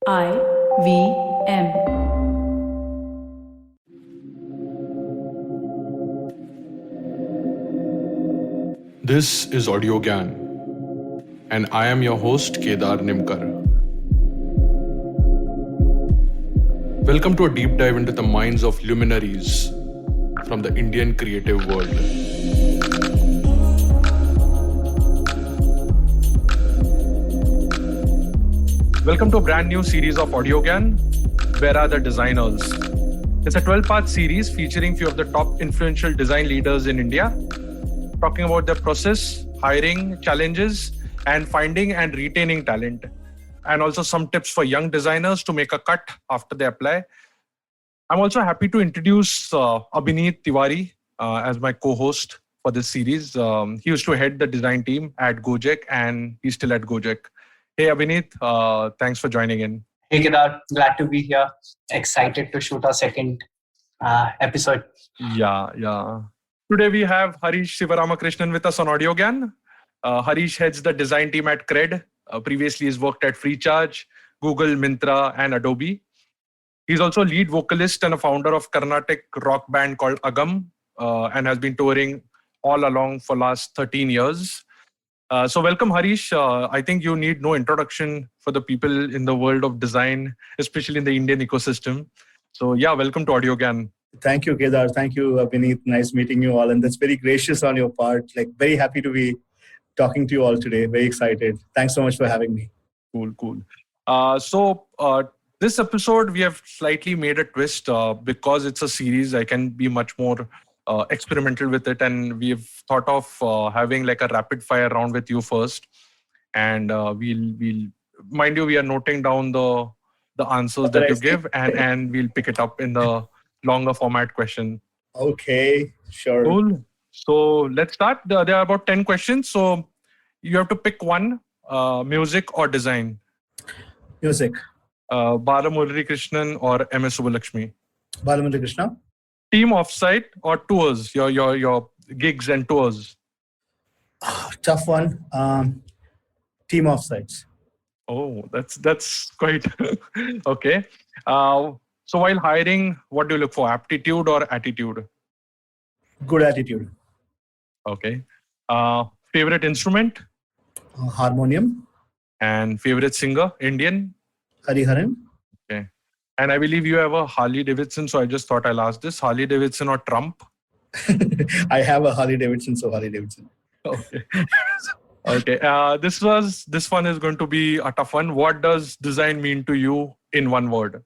IVM. This is Audiogyan, and I am your host, Kedar Nimkar. Welcome to a deep dive into the minds of luminaries from the Indian creative world. Welcome to a brand new series of Audiogyan, Where Are the Designers? It's a 12-part series featuring few of the top influential design leaders in India, talking about their process, hiring, challenges, and finding and retaining talent. And also some tips for young designers to make a cut after they apply. I'm also happy to introduce Abhinit Tiwari as my co-host for this series. He used to head the design team at Gojek, and he's still at Gojek. Hey Abhinit, thanks for joining in. Hey Kedar, glad to be here. Excited to shoot our second episode. Yeah. Today we have Harish Sivaramakrishnan with us on Audiogyan. Harish heads the design team at CRED. Previously he's worked at Freecharge, Google, Myntra and Adobe. He's also lead vocalist and a founder of Carnatic rock band called Agam, and has been touring all along for last 13 years. So welcome Harish. I think you need no introduction for the people in the world of design, especially in the Indian ecosystem. So yeah, welcome to Audiogyan. Thank you, Kedar. Thank you, Abhinit. Nice meeting you all. And that's very gracious on your part. Very happy to be talking to you all today. Very excited. Thanks so much for having me. Cool. So this episode, we have slightly made a twist because it's a series. I can be much more experimental with it, and we've thought of having like a rapid fire round with you first, and we'll mind you, we are noting down the answers that you give, and we'll pick it up in the longer format question. Okay, sure. Cool. So let's start. There are about 10 questions, so you have to pick one: music or design. Music. Bala Murali Krishnan or MS Subbalakshmi. Bala Murali Krishnan. Team offsite or tours, your gigs and tours? Tough one. Team offsites. Oh, that's quite okay. So while hiring, what do you look for? Aptitude or attitude? Good attitude. Okay. Favorite instrument? Harmonium. And favorite singer, Indian? Hariharan. Okay. And I believe you have a Harley Davidson, so I just thought I'll ask this: Harley Davidson or Trump? I have a Harley Davidson, so Harley Davidson. Okay. Okay. This one is going to be a tough one. What does design mean to you in one word?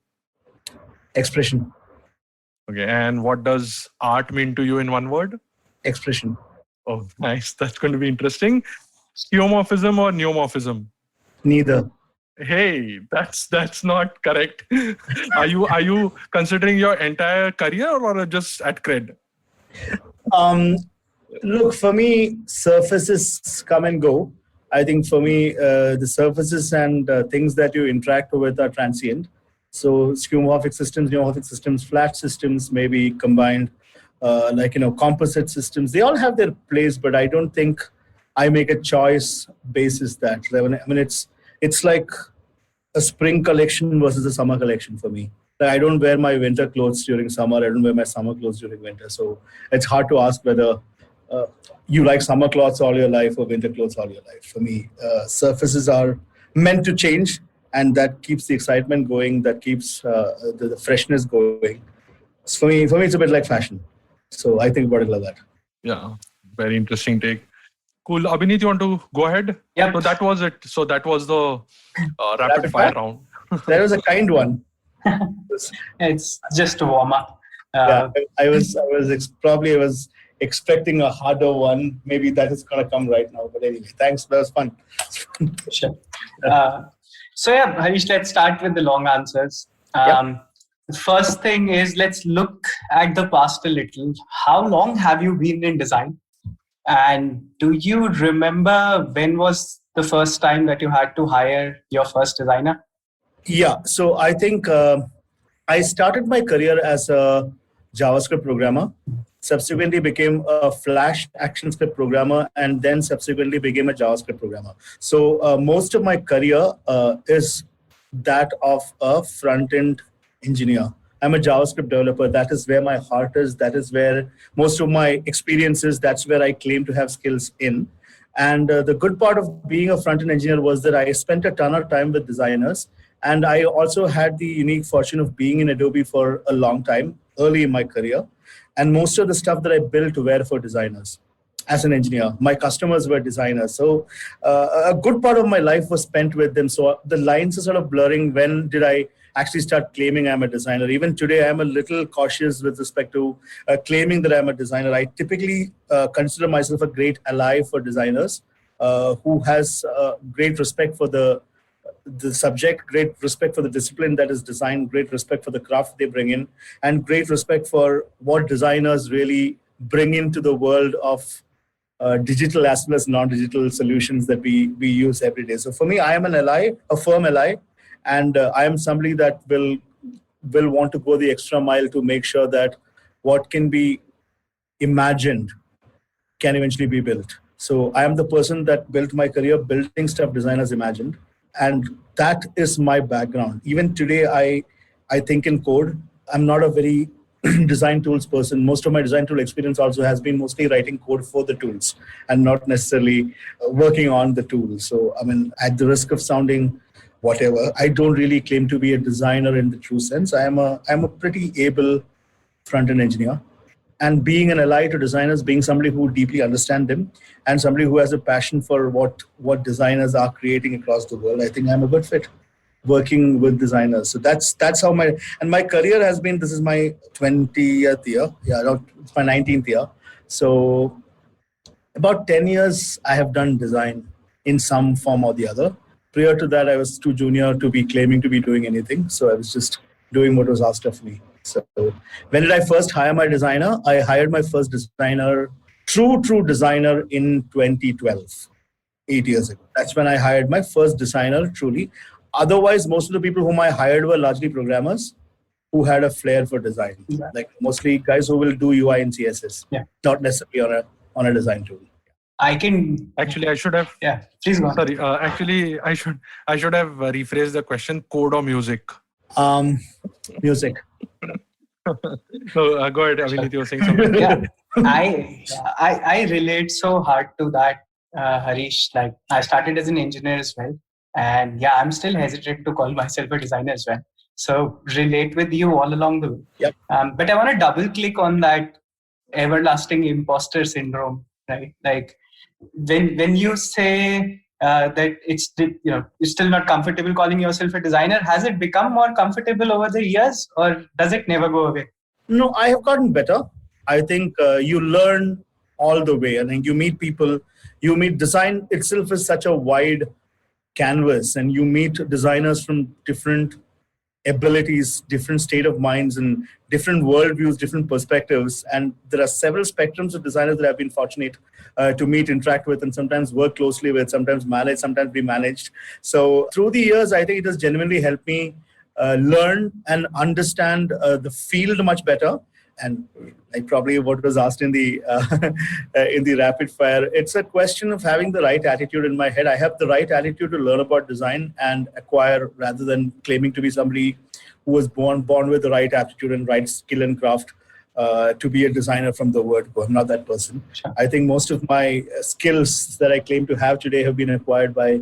Expression. Okay. And what does art mean to you in one word? Expression. Oh, nice. That's going to be interesting. Skeuomorphism or neomorphism? Neither. Hey, that's not correct. Are you considering your entire career or just at CRED? Look, for me, surfaces come and go. I think for me, the surfaces and things that you interact with are transient. So skeuomorphic systems, neomorphic systems, flat systems may be combined, composite systems. They all have their place, but I don't think I make a choice basis that. I mean, it's like a spring collection versus a summer collection for me. I don't wear my winter clothes during summer. I don't wear my summer clothes during winter. So it's hard to ask whether you like summer clothes all your life or winter clothes all your life. For me, surfaces are meant to change, and that keeps the excitement going. That keeps the freshness going. So for me, it's a bit like fashion. So I think about it like that. Yeah, very interesting take. Cool. Abhinit, you want to go ahead? Yeah. So that was it. So that was the rapid fire round. That was a kind one. It's just a warm up. I was expecting a harder one. Maybe that is gonna come right now. But anyway, thanks. That was fun. Sure. So Harish, let's start with the long answers. The first thing is, let's look at the past a little. How long have you been in design? And do you remember when was the first time that you had to hire your first designer? Yeah, so I think I started my career as a JavaScript programmer, subsequently became a Flash ActionScript programmer, and then subsequently became a JavaScript programmer. So most of my career is that of a front-end engineer. I'm a JavaScript developer. That is where my heart is. That is where most of my experience is. That's where I claim to have skills in. And the good part of being a front-end engineer was that I spent a ton of time with designers. And I also had the unique fortune of being in Adobe for a long time, early in my career. And most of the stuff that I built were for designers. As an engineer, my customers were designers. So a good part of my life was spent with them. So the lines are sort of blurring. When did I actually start claiming I'm a designer? Even today, I'm a little cautious with respect to claiming that I'm a designer. I typically consider myself a great ally for designers who has great respect for the subject, great respect for the discipline that is design, great respect for the craft they bring in, and great respect for what designers really bring into the world of digital as well as non-digital solutions that we use every day. So for me, I am an ally, a firm ally, and I am somebody that will want to go the extra mile to make sure that what can be imagined can eventually be built. So I am the person that built my career building stuff designers imagined. And that is my background. Even today, I think in code. I'm not a very design tools person. Most of my design tool experience also has been mostly writing code for the tools and not necessarily working on the tools. So, I mean, at the risk of sounding whatever, I don't really claim to be a designer in the true sense. I'm a pretty able front-end engineer. And being an ally to designers, being somebody who deeply understands them, and somebody who has a passion for what designers are creating across the world, I think I'm a good fit working with designers. So that's how my career has been. This is my 20th year. Yeah, no, it's my 19th year. So about 10 years I have done design in some form or the other. Prior to that, I was too junior to be claiming to be doing anything. So I was just doing what was asked of me. So when did I first hire my designer? I hired my first designer, true designer in 2012, 8 years ago. That's when I hired my first designer, truly. Otherwise, most of the people whom I hired were largely programmers who had a flair for design. Yeah. Like mostly guys who will do UI and CSS, not necessarily on a design tool. I should have. Yeah, please go on. Sorry, actually, I should have rephrased the question: code or music? Music. So go ahead, Abhinit, you were saying something. Yeah, I relate so hard to that, Harish. Like I started as an engineer as well, and yeah, I'm still hesitant to call myself a designer as well. So relate with you all along the way. Yep. But I want to double click on that everlasting imposter syndrome, right? Like when you say that you're still not comfortable calling yourself a designer, has it become more comfortable over the years, or does it never go away? No, I have gotten better. I think you learn all the way. I think you meet people, design itself is such a wide canvas, and you meet designers from different abilities, different state of minds, and different worldviews, different perspectives. And there are several spectrums of designers that I've been fortunate to meet, interact with, and sometimes work closely with, sometimes manage, sometimes be managed. So through the years, I think it has genuinely helped me learn and understand the field much better. And like probably what was asked in the rapid fire, it's a question of having the right attitude in my head. I have the right attitude to learn about design and acquire, rather than claiming to be somebody who was born with the right aptitude and right skill and craft to be a designer from the word go. I'm not that person. Sure. I think most of my skills that I claim to have today have been acquired by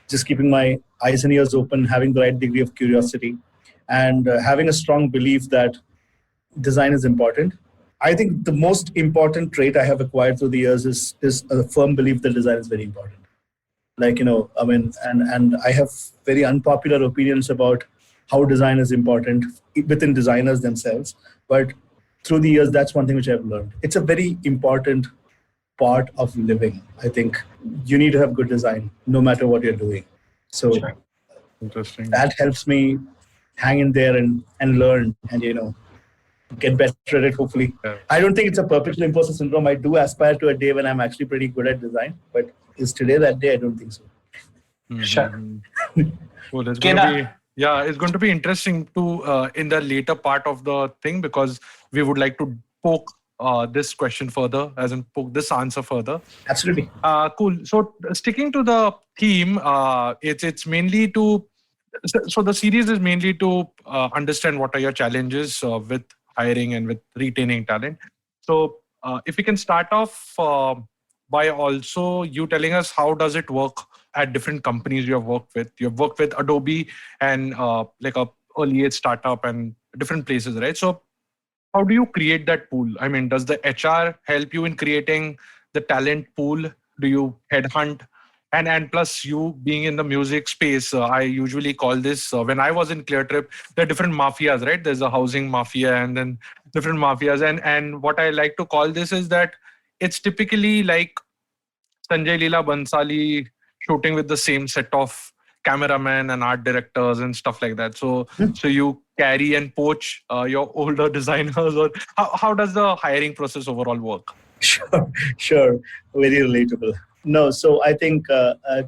just keeping my eyes and ears open, having the right degree of curiosity, and having a strong belief that design is important. I think the most important trait I have acquired through the years is a firm belief that design is very important. Like, and I have very unpopular opinions about how design is important within designers themselves. But through the years, that's one thing which I've learned. It's a very important part of living. I think you need to have good design no matter what you're doing. So sure. Interesting. That helps me hang in there and learn and, get better at it, hopefully. Yeah. I don't think it's a perpetual imposter syndrome. I do aspire to a day when I'm actually pretty good at design, but is today that day? I don't think so. Mm-hmm. Sure. Well, it's going to be interesting to in the later part of the thing, because we would like to poke this question further, as in poke this answer further. Absolutely. Cool. So sticking to the theme, it's mainly to So the series is mainly to understand what are your challenges with hiring and with retaining talent. So if we can start off by also you telling us how does it work at different companies you have worked with. You have worked with Adobe and like a early age startup and different places, right? So how do you create that pool? I mean, does the HR help you in creating the talent pool? Do you headhunt? And plus, you being in the music space, I usually call this when I was in ClearTrip, there are different mafias, right? There's a housing mafia and then different mafias. And what I like to call this is that it's typically like Sanjay Leela Bansali shooting with the same set of cameramen and art directors and stuff like that. So you carry and poach your older designers, or how does the hiring process overall work? Sure. Very relatable. No, so I think,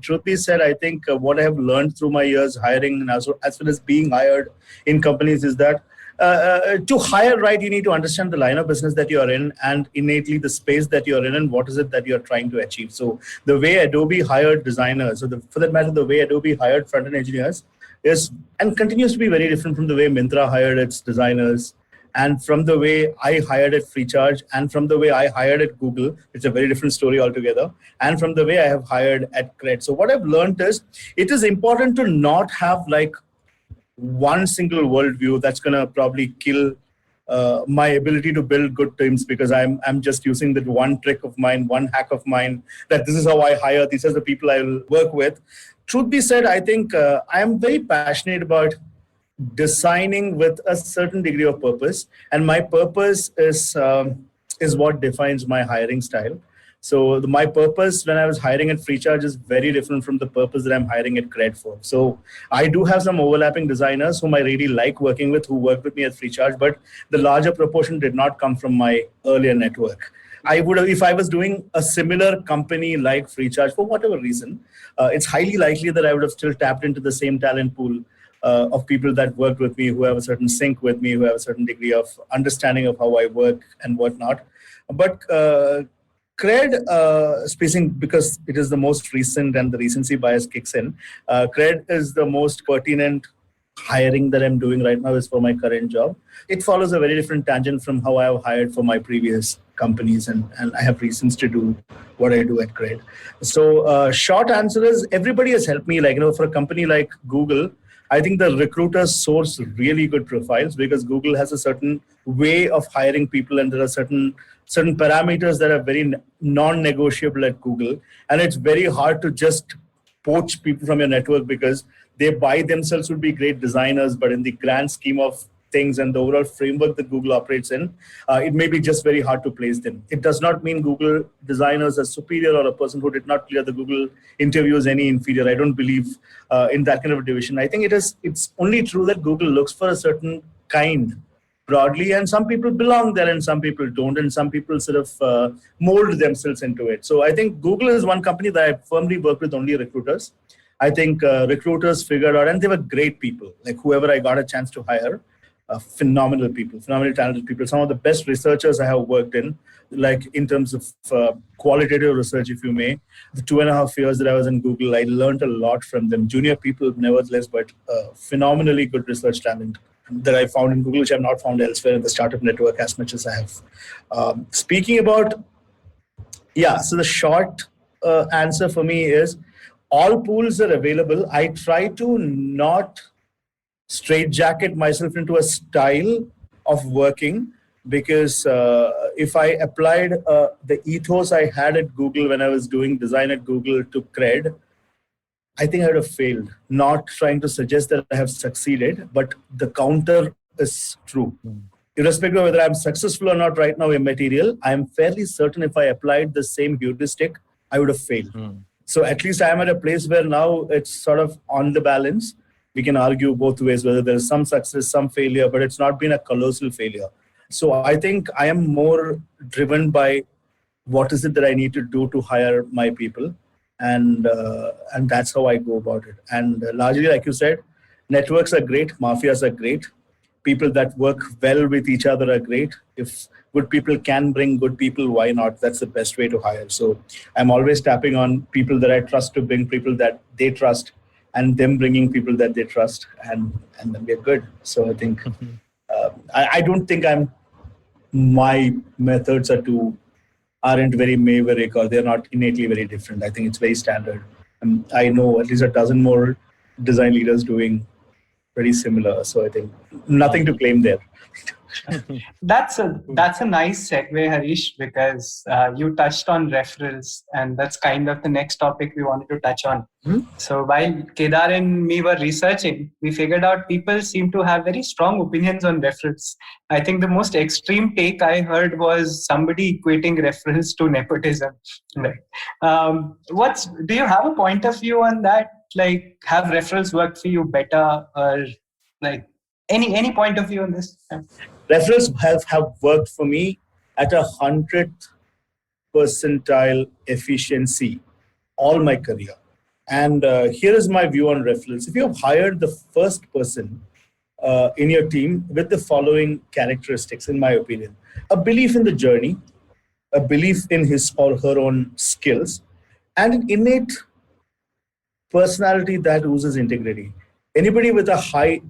truth be said, I think what I have learned through my years hiring and as well as being hired in companies is that to hire right, you need to understand the line of business that you are in and innately the space that you are in and what is it that you are trying to achieve. So the way Adobe hired designers, or for that matter, the way Adobe hired front-end engineers is and continues to be very different from the way Myntra hired its designers, and from the way I hired at Freecharge, and from the way I hired at Google. It's a very different story altogether. And from the way I have hired at CRED. So what I've learned is it is important to not have like one single worldview that's going to probably kill my ability to build good teams, because I'm just using that one trick of mine, one hack of mine, that this is how I hire, these are the people I will work with. Truth be said, I think I am very passionate about designing with a certain degree of purpose, and my purpose is what defines my hiring style. So my purpose when I was hiring at Freecharge is very different from the purpose that I'm hiring at CRED for. So I do have some overlapping designers whom I really like working with, who work with me at Freecharge, but the larger proportion did not come from my earlier network. I would have, if I was doing a similar company like Freecharge for whatever reason, it's highly likely that I would have still tapped into the same talent pool of people that worked with me, who have a certain sync with me, who have a certain degree of understanding of how I work and whatnot. But CRED, speaking because it is the most recent and the recency bias kicks in, CRED is the most pertinent hiring that I'm doing right now is for my current job. It follows a very different tangent from how I have hired for my previous companies, and I have reasons to do what I do at CRED. So short answer is everybody has helped me. Like, for a company like Google, I think the recruiters source really good profiles because Google has a certain way of hiring people, and there are certain parameters that are very non-negotiable at Google. And it's very hard to just poach people from your network because they by themselves would be great designers, but in the grand scheme of things and the overall framework that Google operates in, it may be just very hard to place them. It does not mean Google designers are superior or a person who did not clear the Google interview is any inferior. I don't believe in that kind of a division. I think it's only true that Google looks for a certain kind broadly, and some people belong there and some people don't, and some people sort of mold themselves into it. So I think Google is one company that I firmly work with only recruiters. I think recruiters figured out, and they were great people, like whoever I got a chance to hire, phenomenal people, phenomenally talented people. Some of the best researchers I have worked in, like in terms of qualitative research, if you may. The 2.5 years that I was in Google, I learned a lot from them. Junior people, nevertheless, but phenomenally good research talent that I found in Google, which I've not found elsewhere in the startup network as much as I have. Speaking about, so the short answer for me is all pools are available. I try to not straitjacket myself into a style of working, because if I applied the ethos I had at Google when I was doing design at Google to CRED, I think I would have failed. Not trying to suggest that I have succeeded, but the counter is true. Irrespective of whether I'm successful or not right now in material, I'm fairly certain if I applied the same heuristic, I would have failed. So at least I am at a place where now it's sort of on the balance. We can argue both ways, whether there's some success, some failure, but it's not been a colossal failure. So I think I am more driven by what is it that I need to do to hire my people. And that's how I go about it. And largely, like you said, networks are great, mafias are great. People that work well with each other are great. If good people can bring good people, why not? That's the best way to hire. So I'm always tapping on people that I trust to bring people that they trust, and them bringing people that they trust, and then we're good. So I think I don't think my methods aren't very maverick, or they're not innately very different. I think it's very standard. I know at least a dozen more design leaders doing pretty similar. So I think nothing to claim there. That's a nice segue, Harish, because you touched on referrals, and that's kind of the next topic we wanted to touch on. So while Kedar and me were researching, we figured out people seem to have very strong opinions on referrals. I think the most extreme take I heard was somebody equating referrals to nepotism. Do you have a point of view on that? Like, have referrals worked for you better, or like any point of view on this? Referrals have worked for me at 100th percentile efficiency all my career. And here is my view on referrals. If you have hired the first person in your team with the following characteristics, in my opinion: a belief in the journey, a belief in his or her own skills, and an innate personality that oozes integrity. Anybody with a high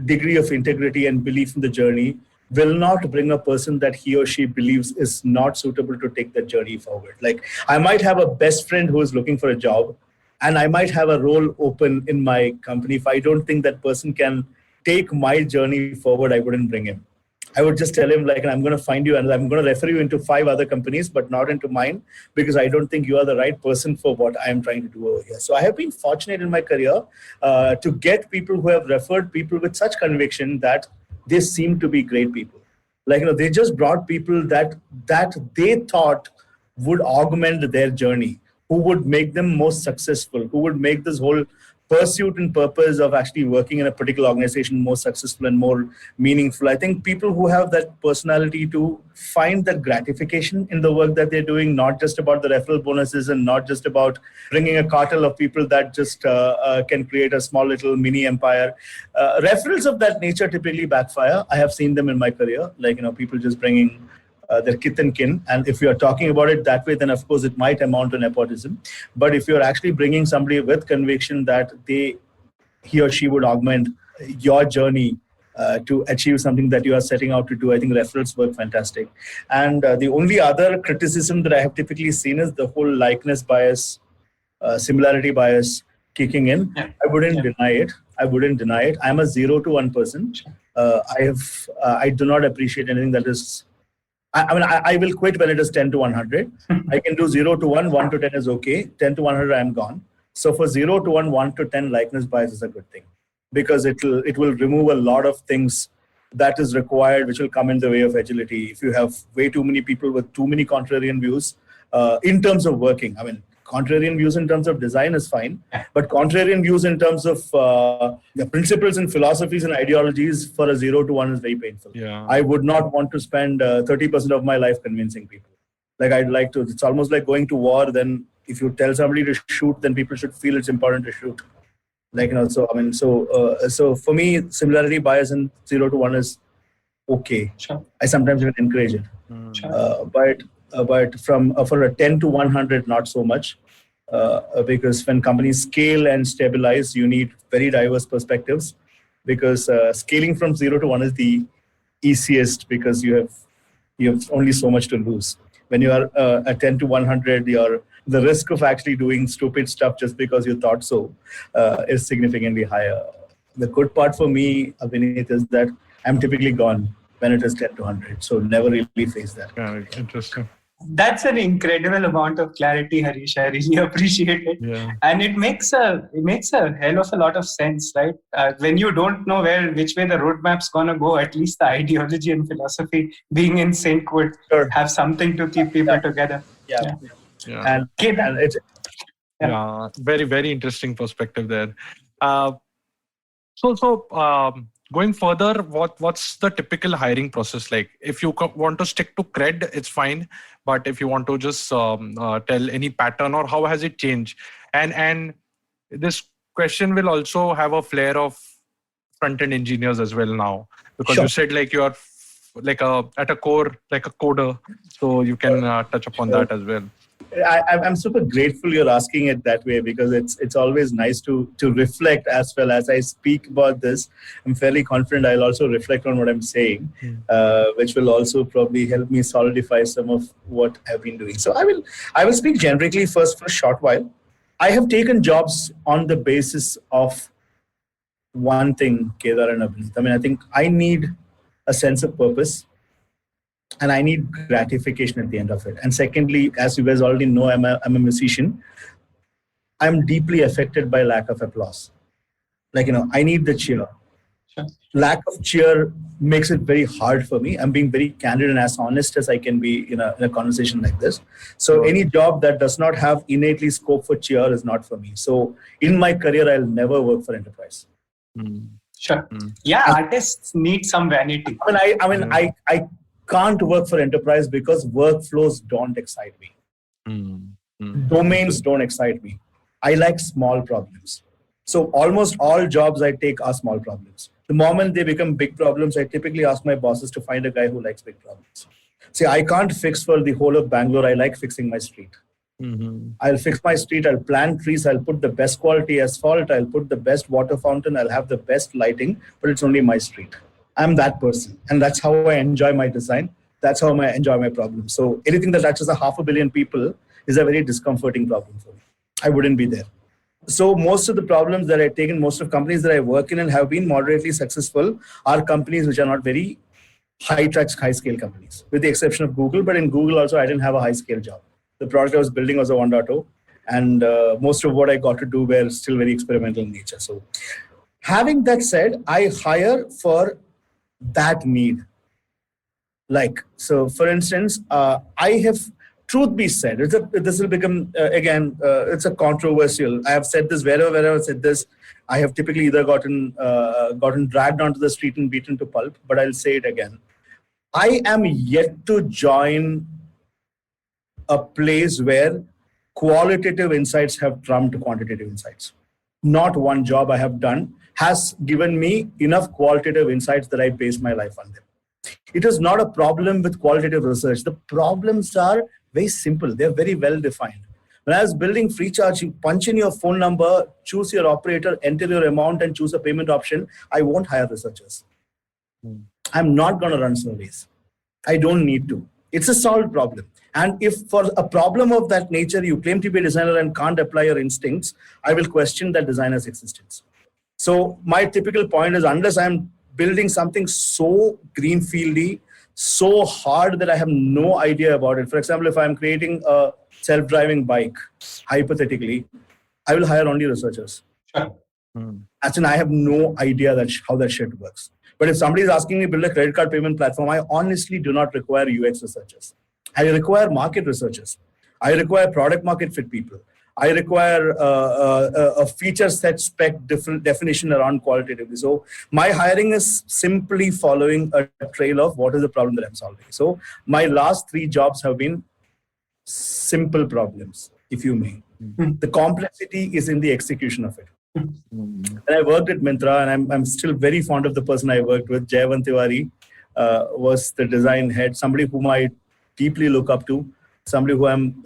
degree of integrity and belief in the journey will not bring a person that he or she believes is not suitable to take that journey forward. Like, I might have a best friend who is looking for a job, and I might have a role open in my company. If I don't think that person can take my journey forward, I wouldn't bring him. I would just tell him, like, I'm going to find you and I'm going to refer you into 5 other companies, but not into mine, because I don't think you are the right person for what I'm trying to do over here. So I have been fortunate in my career to get people who have referred people with such conviction that they seem to be great people. Like, they just brought people that they thought would augment their journey, who would make them most successful, who would make this whole pursuit and purpose of actually working in a particular organization more successful and more meaningful. I think people who have that personality to find that gratification in the work that they're doing, not just about the referral bonuses and not just about bringing a cartel of people that just can create a small little mini empire. Referrals of that nature typically backfire. I have seen them in my career, like, people just bringing their kith and kin. And if you're talking about it that way, then of course it might amount to nepotism. But if you're actually bringing somebody with conviction that he or she would augment your journey to achieve something that you are setting out to do, I think referrals work fantastic. And the only other criticism that I have typically seen is the whole likeness bias, similarity bias kicking in. I wouldn't deny it. I'm a 0 to 1 person. I do not appreciate anything that is. I will quit when it is 10 to 100. I can do 0 to 1, 1 to 10 is okay. 10 to 100, I'm gone. So for 0 to 1, 1 to 10, likeness bias is a good thing, because it will remove a lot of things that is required, which will come in the way of agility. If you have way too many people with too many contrarian views in terms of working, contrarian views in terms of design is fine, but contrarian views in terms of the principles and philosophies and ideologies for a 0 to 1 is very painful. Yeah. I would not want to spend 30% of my life convincing people. Like, I'd like to, it's almost like going to war. Then if you tell somebody to shoot, then people should feel it's important to shoot. Like, so for me, similarity bias in 0 to 1 is okay. Sure. I sometimes even encourage it. Sure. But for a 10 to 100, not so much, because when companies scale and stabilize, you need very diverse perspectives, because scaling from 0 to 1 is the easiest, because you have only so much to lose. When you are at 10 to 100, the risk of actually doing stupid stuff just because you thought so is significantly higher. The good part for me, Abhinit, is that I'm typically gone when it is 10 to 100. So never really face that. Yeah, interesting. That's an incredible amount of clarity, Harish. I really appreciate it. Yeah. And it makes a hell of a lot of sense, right? When you don't know which way the roadmap's gonna go, at least the ideology and philosophy being in sync would have something to keep people together. Yeah. Yeah. And it's very, very interesting perspective there. Going further, what's the typical hiring process like? If you want to stick to CRED, it's fine. But if you want to just tell any pattern, or how has it changed? And this question will also have a flair of front-end engineers as well now, because you said like you are like at a core like a coder, so you can touch upon that as well. I'm super grateful you're asking it that way, because it's always nice to reflect as well. As I speak about this, I'm fairly confident I'll also reflect on what I'm saying, which will also probably help me solidify some of what I've been doing. So I will speak generically first for a short while. I have taken jobs on the basis of one thing, Kedar and Abhinit. I mean, I think I need a sense of purpose, and I need gratification at the end of it. And secondly, as you guys already know, I'm a musician. I'm deeply affected by lack of applause. Like, I need the cheer. Sure. Lack of cheer makes it very hard for me. I'm being very candid and as honest as I can be in a conversation like this. So any job that does not have innately scope for cheer is not for me. So in my career, I'll never work for enterprise. Sure. Yeah, artists need some vanity. I can't work for enterprise because workflows don't excite me. Domains don't excite me. I like small problems. So almost all jobs I take are small problems. The moment they become big problems, I typically ask my bosses to find a guy who likes big problems. See, I can't fix for the whole of Bangalore. I like fixing my street. I'll fix my street. I'll plant trees. I'll put the best quality asphalt. I'll put the best water fountain. I'll have the best lighting, but it's only my street. I'm that person. And that's how I enjoy my design. That's how I enjoy my problems. So anything that touches 500 million people is a very discomforting problem for me. I wouldn't be there. So most of the problems that I've taken, most of companies that I work in and have been moderately successful are companies which are not very high-touch, high-scale companies, with the exception of Google. But in Google also, I didn't have a high-scale job. The product I was building was a 1.0, and most of what I got to do were still very experimental in nature. So having that said, I hire for that need. Like, so for instance, I have, truth be said, this will become, it's a controversial. I have said this wherever I've said this. I have typically either gotten dragged onto the street and beaten to pulp, but I'll say it again. I am yet to join a place where qualitative insights have trumped quantitative insights. Not one job I have done has given me enough qualitative insights that I base my life on them. It is not a problem with qualitative research. The problems are very simple. They're very well defined. When I was building Freecharge, you punch in your phone number, choose your operator, enter your amount, and choose a payment option. I won't hire researchers. I'm not going to run surveys. I don't need to. It's a solved problem. And if for a problem of that nature, you claim to be a designer and can't apply your instincts, I will question that designer's existence. So my typical point is, unless I'm building something so greenfieldy, so hard that I have no idea about it. For example, if I'm creating a self-driving bike, hypothetically, I will hire only researchers. Sure. As in, I have no idea how that shit works. But if somebody is asking me to build a credit card payment platform, I honestly do not require UX researchers. I require market researchers. I require product market fit people. I require a feature set spec definition around qualitatively. So my hiring is simply following a trail of what is the problem that I'm solving. So my last 3 jobs have been simple problems, if you may. The complexity is in the execution of it. And I worked at Myntra, and I'm still very fond of the person I worked with. Untitled Tiwari was the design head, somebody whom I deeply look up to, somebody who I'm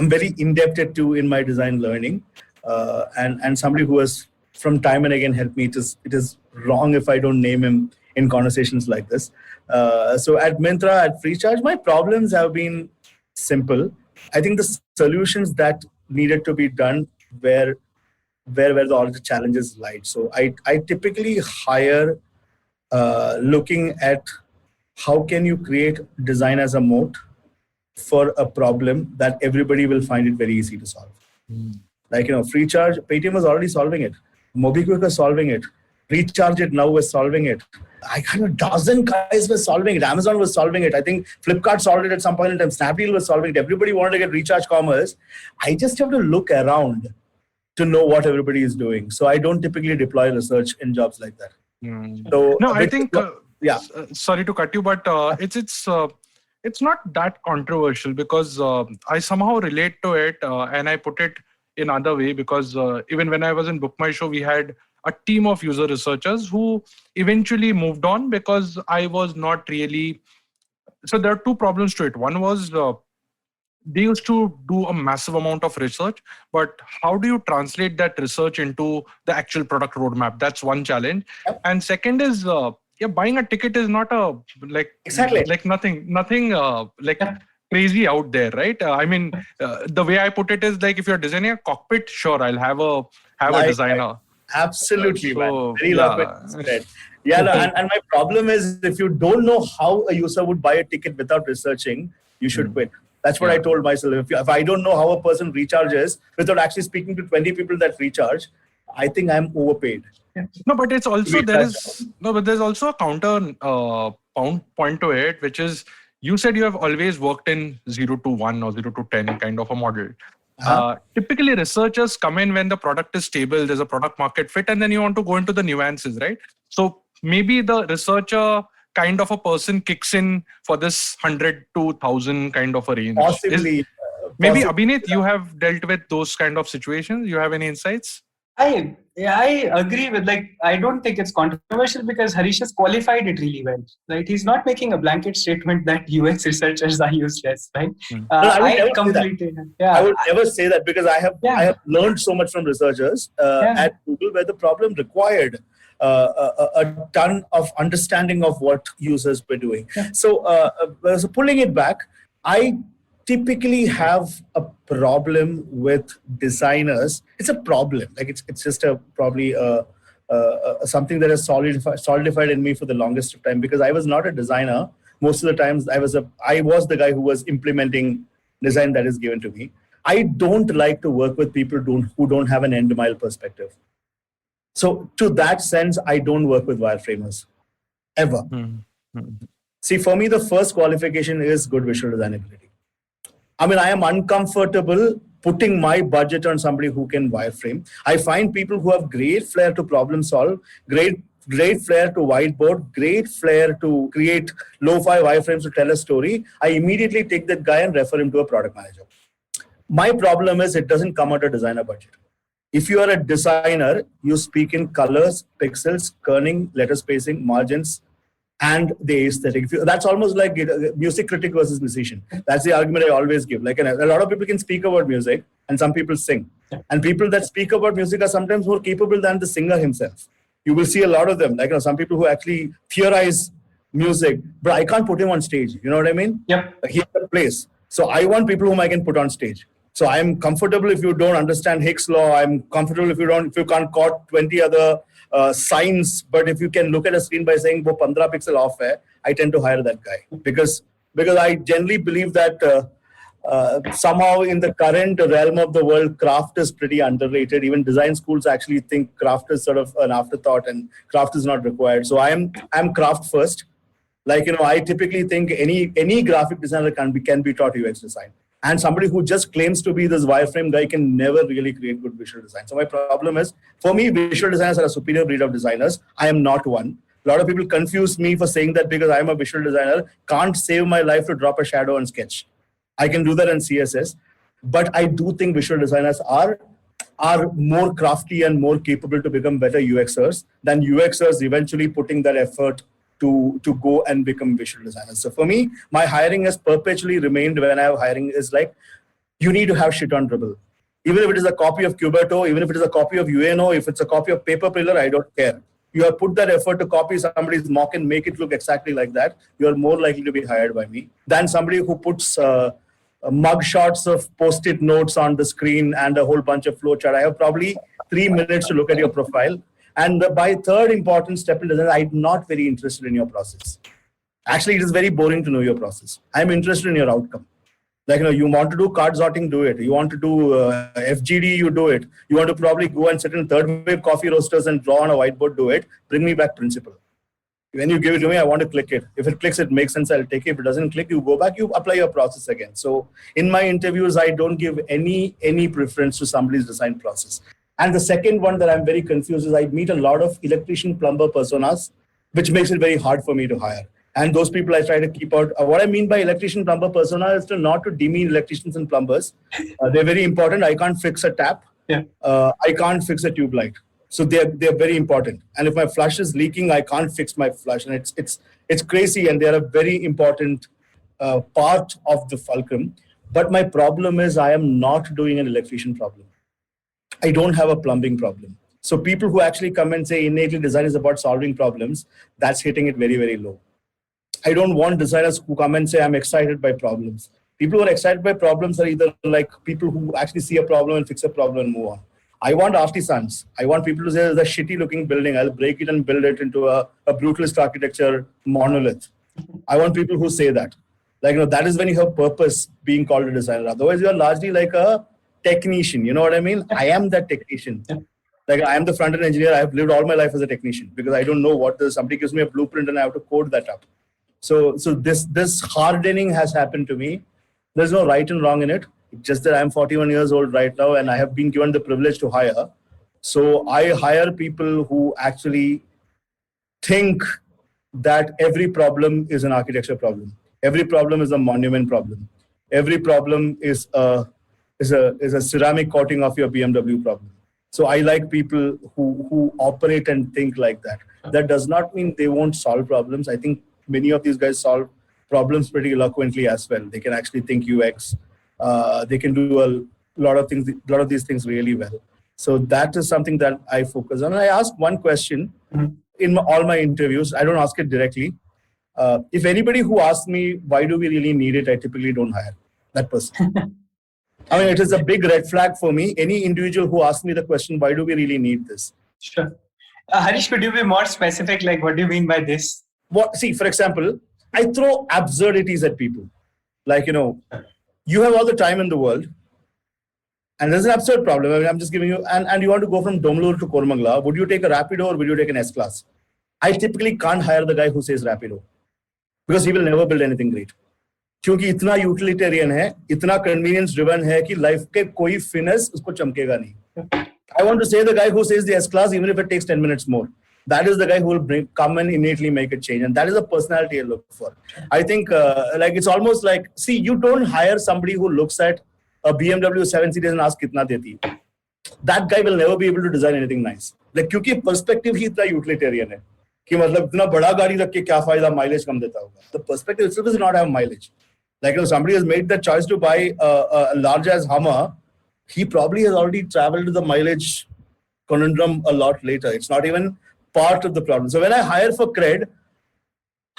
very indebted to in my design learning, and somebody who has from time and again helped me. It is wrong if I don't name him in conversations like this. So at Myntra, at Freecharge, my problems have been simple. I think the solutions that needed to be done were where all the challenges lied. So I typically hire looking at how can you create design as a moat for a problem that everybody will find it very easy to solve. Like, Freecharge, Paytm was already solving it. MobiKwik was solving it. Recharge It Now was solving it. I kind of dozen guys were solving it. Amazon was solving it. I think Flipkart solved it at some point in time. Snapdeal was solving it. Everybody wanted to get recharge commerce. I just have to look around to know what everybody is doing. So I don't typically deploy research in jobs like that. So no, I think, yeah. Sorry to cut you, but it's not that controversial, because I somehow relate to it, and I put it in other way, because even when I was in Book My Show, we had a team of user researchers who eventually moved on because I was not really. So there are 2 problems to it. One was they used to do a massive amount of research, but how do you translate that research into the actual product roadmap? That's one challenge. Yep. And second is, buying a ticket is not Exactly. like nothing like crazy out there, right? The way I put it is like, if you're designing a cockpit, sure, I'll have a designer. Absolutely, So, man. Very well said. Yeah, no, and my problem is, if you don't know how a user would buy a ticket without researching, you should quit. That's what I told myself. If I don't know how a person recharges without actually speaking to 20 people that recharge, I think I'm overpaid. No, but it's also there's also a counter point to it, which is, you said you have always worked in 0 to 1 or 0 to 10 kind of a model. Typically, researchers come in when the product is stable, there's a product market fit, and then you want to go into the nuances, right? So maybe the researcher kind of a person kicks in for this 100 to 1,000 kind of a range. Possibly. Maybe Abhinit, you have dealt with those kind of situations. You have any insights? I agree with, I don't think it's controversial because Harish has qualified it really well, right? He's not making a blanket statement that UX researchers are useless, right? I would never say that, because I have learned so much from researchers at Google, where the problem required a ton of understanding of what users were doing. So pulling it back, I typically have a problem with designers. It's a problem. It's just probably something that has solidified in me for the longest time, because I was not a designer. Most of the times I was the guy who was implementing design that is given to me. I don't like to work with people who don't have an end mile perspective. So to that sense, I don't work with wireframers ever. See, for me, the first qualification is good visual design ability. I am uncomfortable putting my budget on somebody who can wireframe. I find people who have great flair to problem solve, great flair to whiteboard, great flair to create lo-fi wireframes to tell a story. I immediately take that guy and refer him to a product manager. My problem is, it doesn't come out of designer budget. If you are a designer, you speak in colors, pixels, kerning, letter spacing, margins, and the aesthetic. That's almost like music critic versus musician. That's the argument I always give. A lot of people can speak about music, and some people sing. And people that speak about music are sometimes more capable than the singer himself. You will see a lot of them. Some people who actually theorize music, but I can't put him on stage. You know what I mean? Yep. He's the place. So I want people whom I can put on stage. So I'm comfortable if you don't understand Hicks law. I'm comfortable if you can't quote 20 other signs, but if you can look at a screen by saying wo 15 pixel off hai, I tend to hire that guy, because I generally believe that somehow in the current realm of the world, craft is pretty underrated. Even design schools actually think craft is sort of an afterthought, and craft is not required. So I'm craft first. I typically think any graphic designer can be taught UX design. And somebody who just claims to be this wireframe guy can never really create good visual design. So my problem is, for me, visual designers are a superior breed of designers. I am not one. A lot of people confuse me for saying that because I'm a visual designer, can't save my life to drop a shadow and sketch. I can do that in CSS. But I do think visual designers are more crafty and more capable to become better UXers than UXers eventually putting that effort to go and become visual designers. So for me, my hiring has perpetually remained, when I have hiring, is you need to have shit on Dribble. Even if it is a copy of Cuberto, even if it is a copy of UNO, if it's a copy of Paper Pillar, I don't care. You have put that effort to copy somebody's mock and make it look exactly like that, you are more likely to be hired by me than somebody who puts mug shots of post-it notes on the screen and a whole bunch of flowchart. I have probably 3 minutes to look at your profile. And by third important step in design, I'm not very interested in your process. Actually, it is very boring to know your process. I'm interested in your outcome. You want to do card sorting, do it. You want to do FGD, you do it. You want to probably go and sit in third wave coffee roasters and draw on a whiteboard, do it. Bring me back principle. When you give it to me, I want to click it. If it clicks, it makes sense, I'll take it. If it doesn't click, you go back, you apply your process again. So in my interviews, I don't give any preference to somebody's design process. And the second one that I'm very confused is, I meet a lot of electrician plumber personas, which makes it very hard for me to hire. And those people I try to keep out. What I mean by electrician plumber persona is not to demean electricians and plumbers. They're very important. I can't fix a tap. I can't fix a tube light. So they're very important. And if my flush is leaking, I can't fix my flush. And it's crazy. And they're a very important part of the fulcrum. But my problem is I am not doing an electrician problem. I don't have a plumbing problem. So people who actually come and say innately design is about solving problems, that's hitting it very, very low. I don't want designers who come and say I'm excited by problems. People who are excited by problems are either like people who actually see a problem and fix a problem and move on. I want artisans. I want people to say there's a shitty looking building. I'll break it and build it into a brutalist architecture monolith. I want people who say that. Like, that is when you have purpose being called a designer. Otherwise, you're largely like a technician. You know what I mean? I am that technician. Like, I am the front-end engineer. I have lived all my life as a technician because I don't know what somebody gives me a blueprint and I have to code that up. So this hardening has happened to me. There's no right and wrong in it. It's just that I'm 41 years old right now and I have been given the privilege to hire. So I hire people who actually think that every problem is an architecture problem. Every problem is a monument problem. Every problem is a ceramic coating of your BMW problem. So I like people who operate and think like that. That does not mean they won't solve problems. I think many of these guys solve problems pretty eloquently as well. They can actually think UX. They can do a lot of these things really well. So that is something that I focus on. And I ask one question in all my interviews. I don't ask it directly. If anybody who asks me, why do we really need it, I typically don't hire that person. I mean, it is a big red flag for me. Any individual who asks me the question, why do we really need this? Sure. Harish, could you be more specific? Like, what do you mean by this? See, for example, I throw absurdities at people. Like, you have all the time in the world. And there's an absurd problem. I mean, I'm just giving you, and you want to go from Domlur to Kormangla. Would you take a Rapido or would you take an S-Class? I typically can't hire the guy who says Rapido because he will never build anything great. क्योंकि इतना utilitarian है, इतना convenience driven है कि life के कोई finish उसको चमकेगा नहीं. I want to say the guy who says the S-Class, even if it takes 10 minutes more. That is the guy who will come and innately make a change. And that is the personality I look for. I think it's almost like, see, you don't hire somebody who looks at a BMW 7 Series and asks kitna deti. That guy will never be able to design anything nice. Like, क्योंकि perspective ही इतना utilitarian है कि मतलब इतना बड़ा गाड़ी रख के क्या फायदा, mileage कम देता होगा. The perspective itself does not have mileage. Like, if somebody has made the choice to buy a large as Hummer, he probably has already traveled to the mileage conundrum a lot later. It's not even part of the problem. So when I hire for CRED,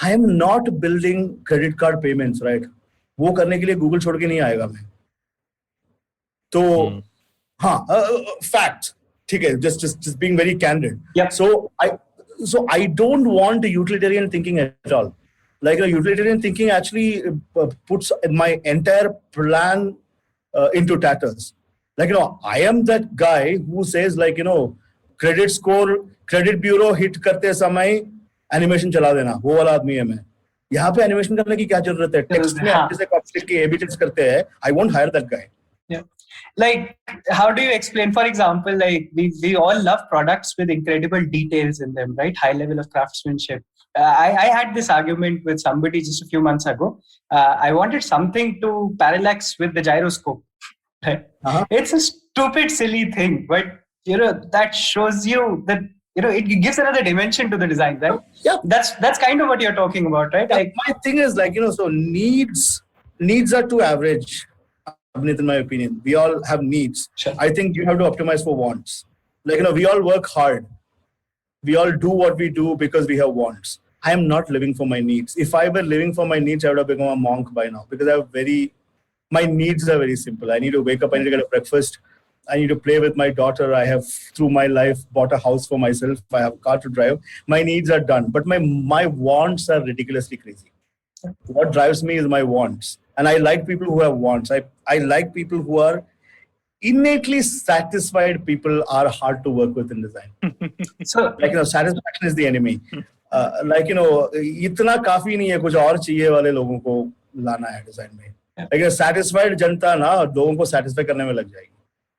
I am not building credit card payments, right? वो करने के लिए Google छोड़ के नहीं आएगा मैं. तो fact, ठीक है, just being very candid. Yeah. So I don't want utilitarian thinking at all. Like, utilitarian thinking actually puts my entire plan into tatters. Like, I am that guy who says, like, credit score, credit bureau hit करते समय animation चला देना, वो वाला आदमी है मैं. यहाँ पे animation करने की क्या जरूरत है? Text में जैसे copy के A/B tests करते हैं. I won't hire that guy. Yeah. Like, how do you explain, for example, like we all love products with incredible details in them, right? High level of craftsmanship. I had this argument with somebody just a few months ago. I wanted something to parallax with the gyroscope. Right? It's a stupid, silly thing, but that shows you that it gives another dimension to the design, right? Yeah, that's kind of what you're talking about, right? Yeah, like, my thing is like so needs are too average. Abhinit, in my opinion, we all have needs. Sure. I think you have to optimize for wants. Like, we all work hard. We all do what we do because we have wants. I am not living for my needs. If I were living for my needs, I would have become a monk by now because my needs are very simple. I need to wake up, I need to get a breakfast. I need to play with my daughter. I have, through my life, bought a house for myself. I have a car to drive. My needs are done. But my wants are ridiculously crazy. What drives me is my wants. And I like people who have wants. I like people who are innately satisfied. People are hard to work with in design. So, like, satisfaction is the enemy. Like, इतना काफी नहीं है, कुछ और चाहिए वाले लोगों को लाना है डिजाइन में. Like, satisfied जनता ना लोगों को satisfy करने में लग जाएगी.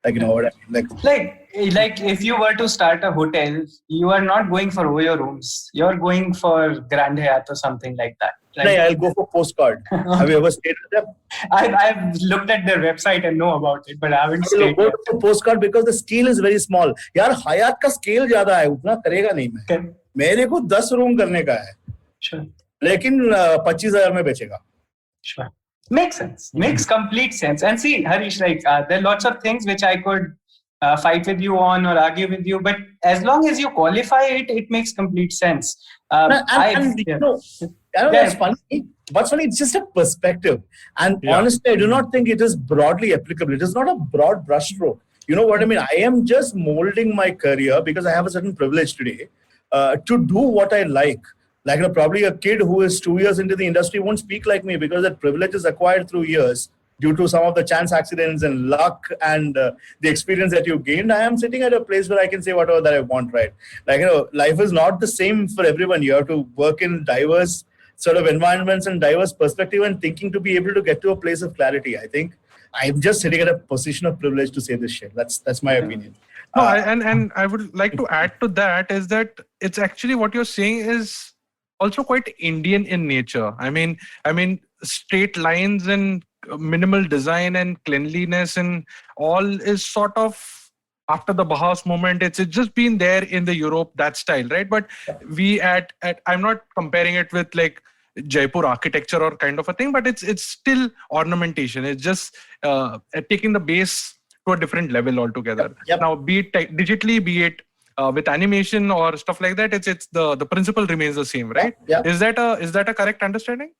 Like, what I mean? Like if you were to start a hotel, you are not going for Oyo rooms. You're going for Grand Hyatt or something like that. Right? No, I'll go for postcard. Have you ever stayed with them? I've looked at their website and know about it, but I haven't stayed. Go for postcard because the scale is very small. यार हयात का scale ज़्यादा है, उतना करेगा नहीं मैं. मेरे को 10 रूम करने का है. Sure. लेकिन 25,000 में बेचेगा. Sure. Makes sense. Makes complete sense. And see, Harish, like there are lots of things which I could fight with you on or argue with you, but as long as you qualify it, it makes complete sense. That's funny. What's funny, it's just a perspective. And honestly, I do not think it is broadly applicable. It is not a broad brushstroke. You know what I mean? I am just molding my career because I have a certain privilege today to do what I like. Like, probably a kid who is 2 years into the industry won't speak like me because that privilege is acquired through years due to some of the chance accidents and luck and the experience that you gained. I am sitting at a place where I can say whatever that I want, right? Like, life is not the same for everyone. You have to work in diverse sort of environments and diverse perspective and thinking to be able to get to a place of clarity. I think I'm just sitting at a position of privilege to say this shit. That's my opinion. No, and I would like to add to that is that it's actually what you're saying is also quite Indian in nature. I mean, straight lines and minimal design and cleanliness and all is sort of after the Bauhaus movement. It's just been there in the Europe, that style, right? But we at I'm not comparing it with like Jaipur architecture or kind of a thing, but it's still ornamentation. It's just taking the base to a different level altogether. Now, be it digitally, be it with animation or stuff like that, it's the principle remains the same, right? Is that a correct understanding?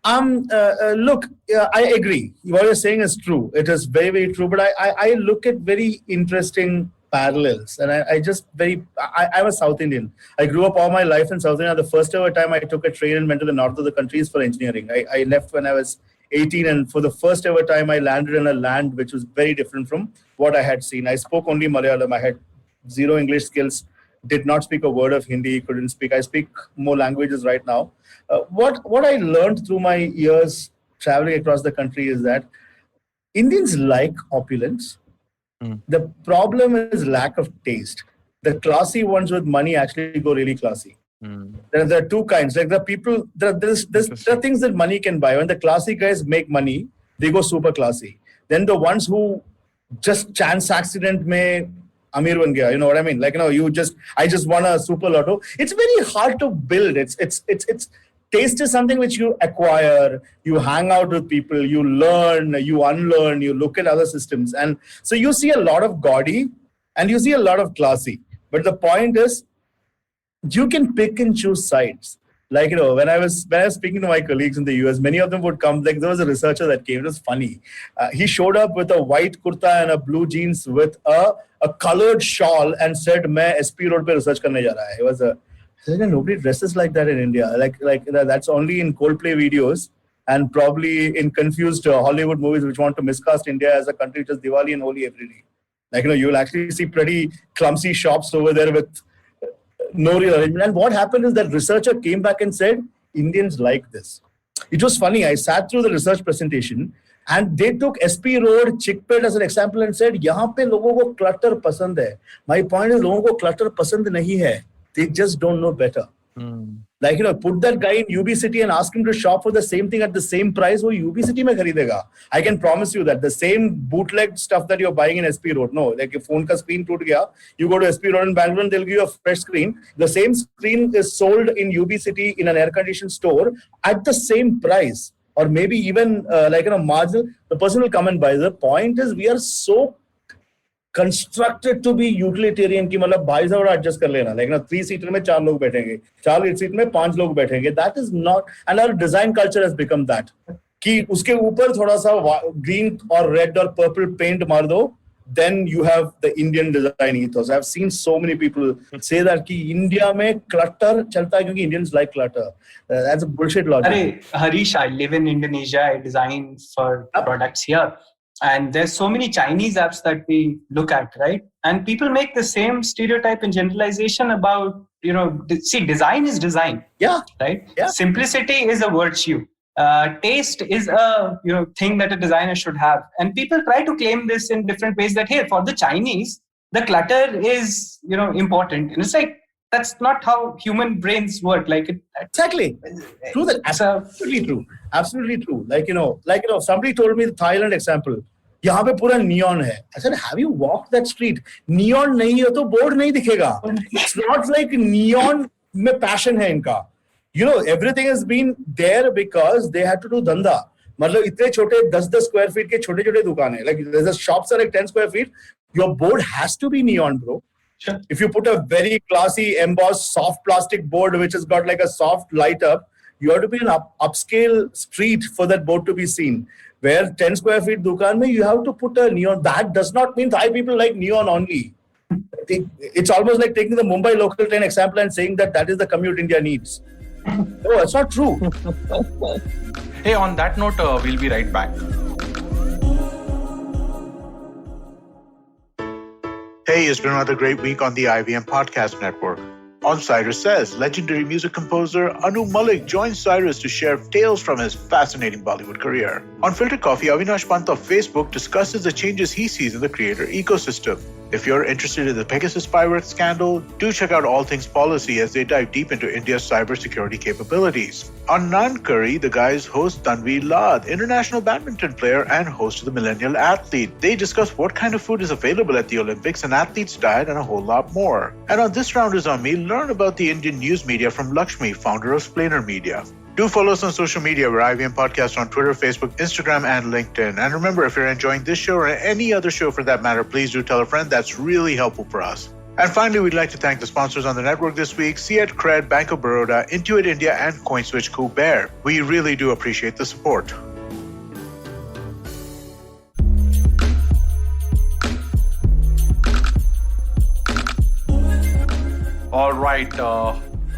Look, I agree. What you're saying is true. It is very, very true. But I look at very interesting parallels. And I'm a South Indian. I grew up all my life in South India. The first ever time I took a train and went to the north of the country is for engineering. I left when I was 18, and for the first ever time, I landed in a land which was very different from what I had seen. I spoke only Malayalam. I had zero English skills, did not speak a word of Hindi, couldn't speak. I speak more languages right now. What I learned through my years traveling across the country is that Indians like opulence. The problem is lack of taste. The classy ones with money actually go really classy. There are two kinds. Like the people, there are things that money can buy. When the classy guys make money, they go super classy. Then the ones who just chance accident may Amir ban gaya, you know what I mean? Like, I just won a super lotto. It's very hard to build. It's taste is something which you acquire, you hang out with people, you learn, you unlearn, you look at other systems. And so you see a lot of gaudy and you see a lot of classy. But the point is, you can pick and choose sides. Like, when I was speaking to my colleagues in the US, many of them would come, like there was a researcher that came, it was funny. He showed up with a white kurta and a blue jeans with a colored shawl and said, "Main SP Road pe research karne ja raha hai." He was nobody dresses like that in India. Like that's only in Coldplay videos and probably in confused Hollywood movies which want to miscast India as a country which is Diwali and Holi every day. Like, you'll actually see pretty clumsy shops over there with no real arrangement. And what happened is that researcher came back and said, Indians like this. It was funny. I sat through the research presentation and they took SP Road, Chickpet as an example and said, yahan pe logo ko clutter pasand hai. My point is, logo ko clutter pasand nahi hai. They just don't know better. Like, put that guy in UB City and ask him to shop for the same thing at the same price, wo UB City mein kharidega. I can promise you that the same bootleg stuff that you're buying in SP Road, no, like your phone ka screen toot gaya, you go to SP Road in Bangalore and they'll give you a fresh screen. The same screen is sold in UB City in an air-conditioned store at the same price. Or maybe even marginal, the person will come and buy. The point is, we are so constructed to be utilitarian कि मतलब भाई साहब adjust कर लेना, like 3-seater में 4 लोग बैठेंगे, 4-seat में 5 लोग बैठेंगे. That is not, and our design culture has become that कि उसके ऊपर थोड़ा सा green or red or purple paint मार दो, then you have the Indian design ethos. I've seen so many people say that कि India में clutter चलता है क्योंकि Indians like clutter. That's a bullshit logic. Arey, Harish, I live in Indonesia. I design for products here. And there's so many Chinese apps that we look at, right? And people make the same stereotype and generalization about, design is design. Yeah. Right? Yeah. Simplicity is a virtue. Taste is a thing that a designer should have. And people try to claim this in different ways that, hey, for the Chinese, the clutter is, important. And it's like, that's not how human brains work. Exactly. True. That absolutely true. Absolutely true. Like, somebody told me the Thailand example. यहाँ पे पूरा neon है. I said, have you walked that street? Neon नहीं है तो board नहीं दिखेगा. It's not like neon में passion है इनका. Everything has been there because they had to do dhanda. मतलब इतने छोटे 10 square feet के छोटे दुकान है. Like there's a shops are like 10 square feet. Your board has to be neon, bro. Sure. If you put a very classy embossed soft plastic board which has got like a soft light up, you have to be an upscale street for that board to be seen. Where 10 square feet dukaan mein, you have to put a neon. That does not mean Thai people like neon only. It's almost like taking the Mumbai local train example and saying that is the commute India needs. No, that's not true. Hey, on that note, we'll be right back. Hey, it's been another great week on the IVM Podcast Network. On Cyrus Says, legendary music composer Anu Malik joins Cyrus to share tales from his fascinating Bollywood career. On Filter Coffee, Avinash Pant of Facebook discusses the changes he sees in the creator ecosystem. If you're interested in the Pegasus pirate scandal, do check out All Things Policy as they dive deep into India's cybersecurity capabilities. On Naan Curry, the guys host Tanveer Lad, international badminton player and host of the Millennial Athlete. They discuss what kind of food is available at the Olympics, an athlete's diet, and a whole lot more. And on This Round is on Me, learn about the Indian news media from Lakshmi, founder of Splainer Media. Do follow us on social media. We're IVM Podcast on Twitter, Facebook, Instagram, and LinkedIn. And remember, if you're enjoying this show or any other show for that matter, please do tell a friend. That's really helpful for us. And finally, we'd like to thank the sponsors on the network this week, CRED, Bank of Baroda, Intuit India, and CoinSwitch Kuber. We really do appreciate the support. All right.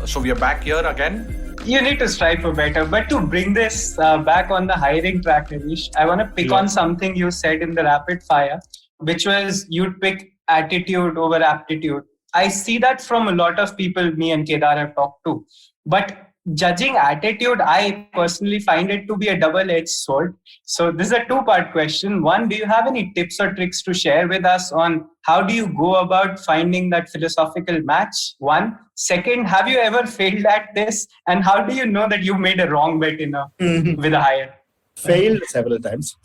So we are back here again. You need to strive for better. But to bring this back on the hiring track, Harish, I want to pick on something you said in the rapid fire, which was you'd pick attitude over aptitude. I see that from a lot of people me and Kedar have talked to. But judging attitude, I personally find it to be a double-edged sword. So this is a two-part question. One, do you have any tips or tricks to share with us on how do you go about finding that philosophical match? One. Second, have you ever failed at this? And how do you know that you made a wrong bet with a hire? Failed several times.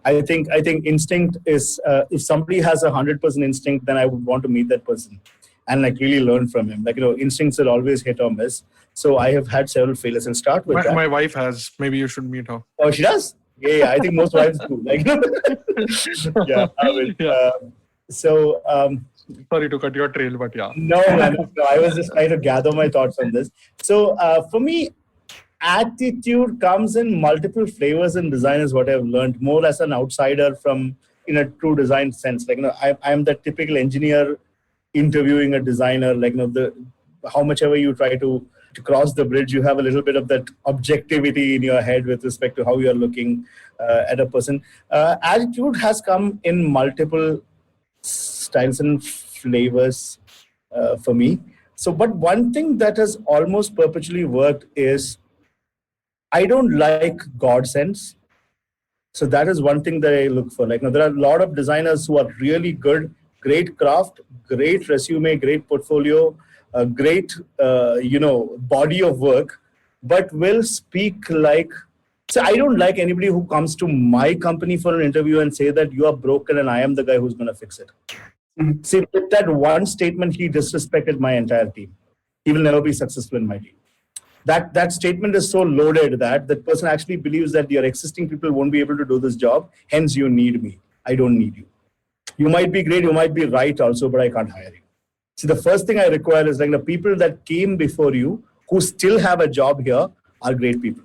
I think instinct is, if somebody has 100% instinct, then I would want to meet that person and like really learn from him. Like, instincts will always hit or miss. So I have had several failures. And start with My wife has. Maybe you should meet her. Oh, she does? Yeah. I think most wives do. Like, yeah, I will. Yeah. Sorry to cut your trail, but yeah. No, man. No, I was just trying to gather my thoughts on this. So for me, attitude comes in multiple flavors and design is what I've learned more as an outsider from in a true design sense. Like, I'm the typical engineer interviewing a designer. Like, how much ever you try to cross the bridge, you have a little bit of that objectivity in your head with respect to how you're looking at a person. Attitude has come in multiple styles and flavors for me. So, but one thing that has almost perpetually worked is I don't like God sense. So that is one thing that I look for. Like, there are a lot of designers who are really good, great craft, great resume, great portfolio, a great, body of work, but will speak like. So I don't like anybody who comes to my company for an interview and say that you are broken and I am the guy who's going to fix it. Mm-hmm. See, with that one statement, he disrespected my entire team. He will never be successful in my team. That statement is so loaded that person actually believes that your existing people won't be able to do this job. Hence, you need me. I don't need you. You might be great, you might be right also, but I can't hire you. See, the first thing I require is like the people that came before you who still have a job here are great people.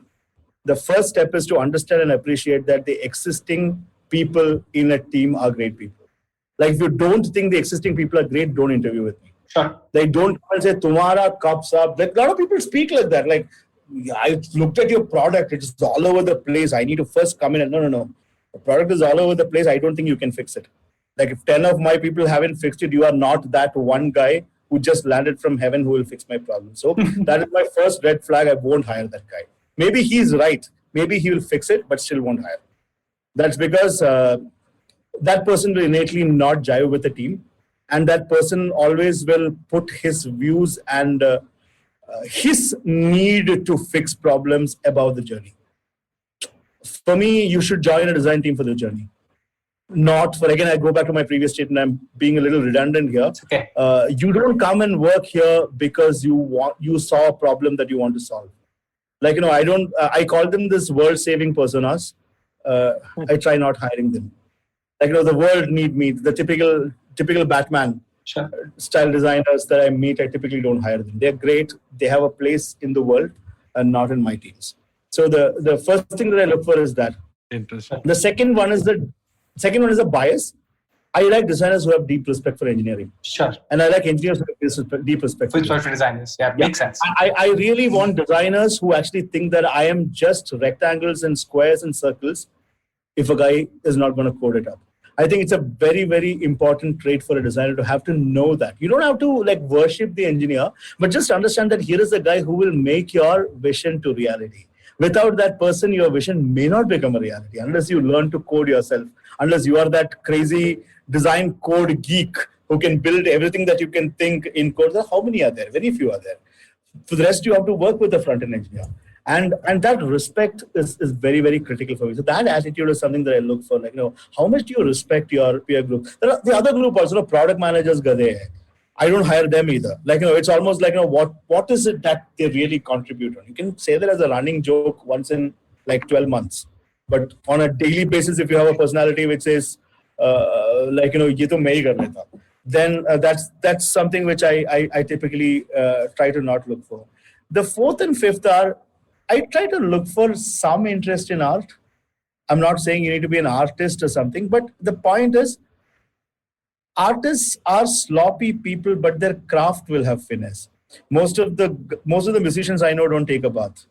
The first step is to understand and appreciate that the existing people in a team are great people. Like, if you don't think the existing people are great, don't interview with me. Sure. They don't come and say, Tumhara cups up. Like, a lot of people speak like that. Like, I looked at your product, it's all over the place. I need to first come in and no. The product is all over the place. I don't think you can fix it. Like, if 10 of my people haven't fixed it, you are not that one guy who just landed from heaven who will fix my problem. So that is my first red flag. I won't hire that guy. Maybe he's right. Maybe he will fix it, but still won't hire. That's because that person will innately not jive with the team. And that person always will put his views and his need to fix problems above the journey. For me, you should join a design team for the journey. Not for, again, I go back to my previous statement, I'm being a little redundant here. Okay. You don't come and work here because you saw a problem that you want to solve. Like, I call them this world-saving personas. I try not hiring them. Like, the world need me. The typical Batman style designers that I meet, I typically don't hire them. They're great. They have a place in the world and not in my teams. So the first thing that I look for is that. Interesting. The second one is a bias. I like designers who have deep respect for engineering. Sure. And I like engineers who have deep respect for designers. Yeah, makes sense. I really want designers who actually think that I am just rectangles and squares and circles if a guy is not going to code it up. I think it's a very, very important trait for a designer to have to know that. You don't have to worship the engineer, but just understand that here is a guy who will make your vision to reality. Without that person, your vision may not become a reality unless you learn to code yourself, unless you are that crazy design code geek who can build everything that you can think in code. How many are there? Very few are there. For the rest, you have to work with the front-end engineer. And that respect is very, very critical for me. So that attitude is something that I look for. How much do you respect your peer group? The other group also, product managers, gade hai. I don't hire them either. It's almost what is it that they really contribute on? You can say that as a running joke once in 12 months. But on a daily basis, if you have a personality which says, ye to main hi kar leta, then that's something which I typically try to not look for. The fourth and fifth are, I try to look for some interest in art. I'm not saying you need to be an artist or something, but the point is, artists are sloppy people, but their craft will have finesse. Most of the musicians I know don't take a bath,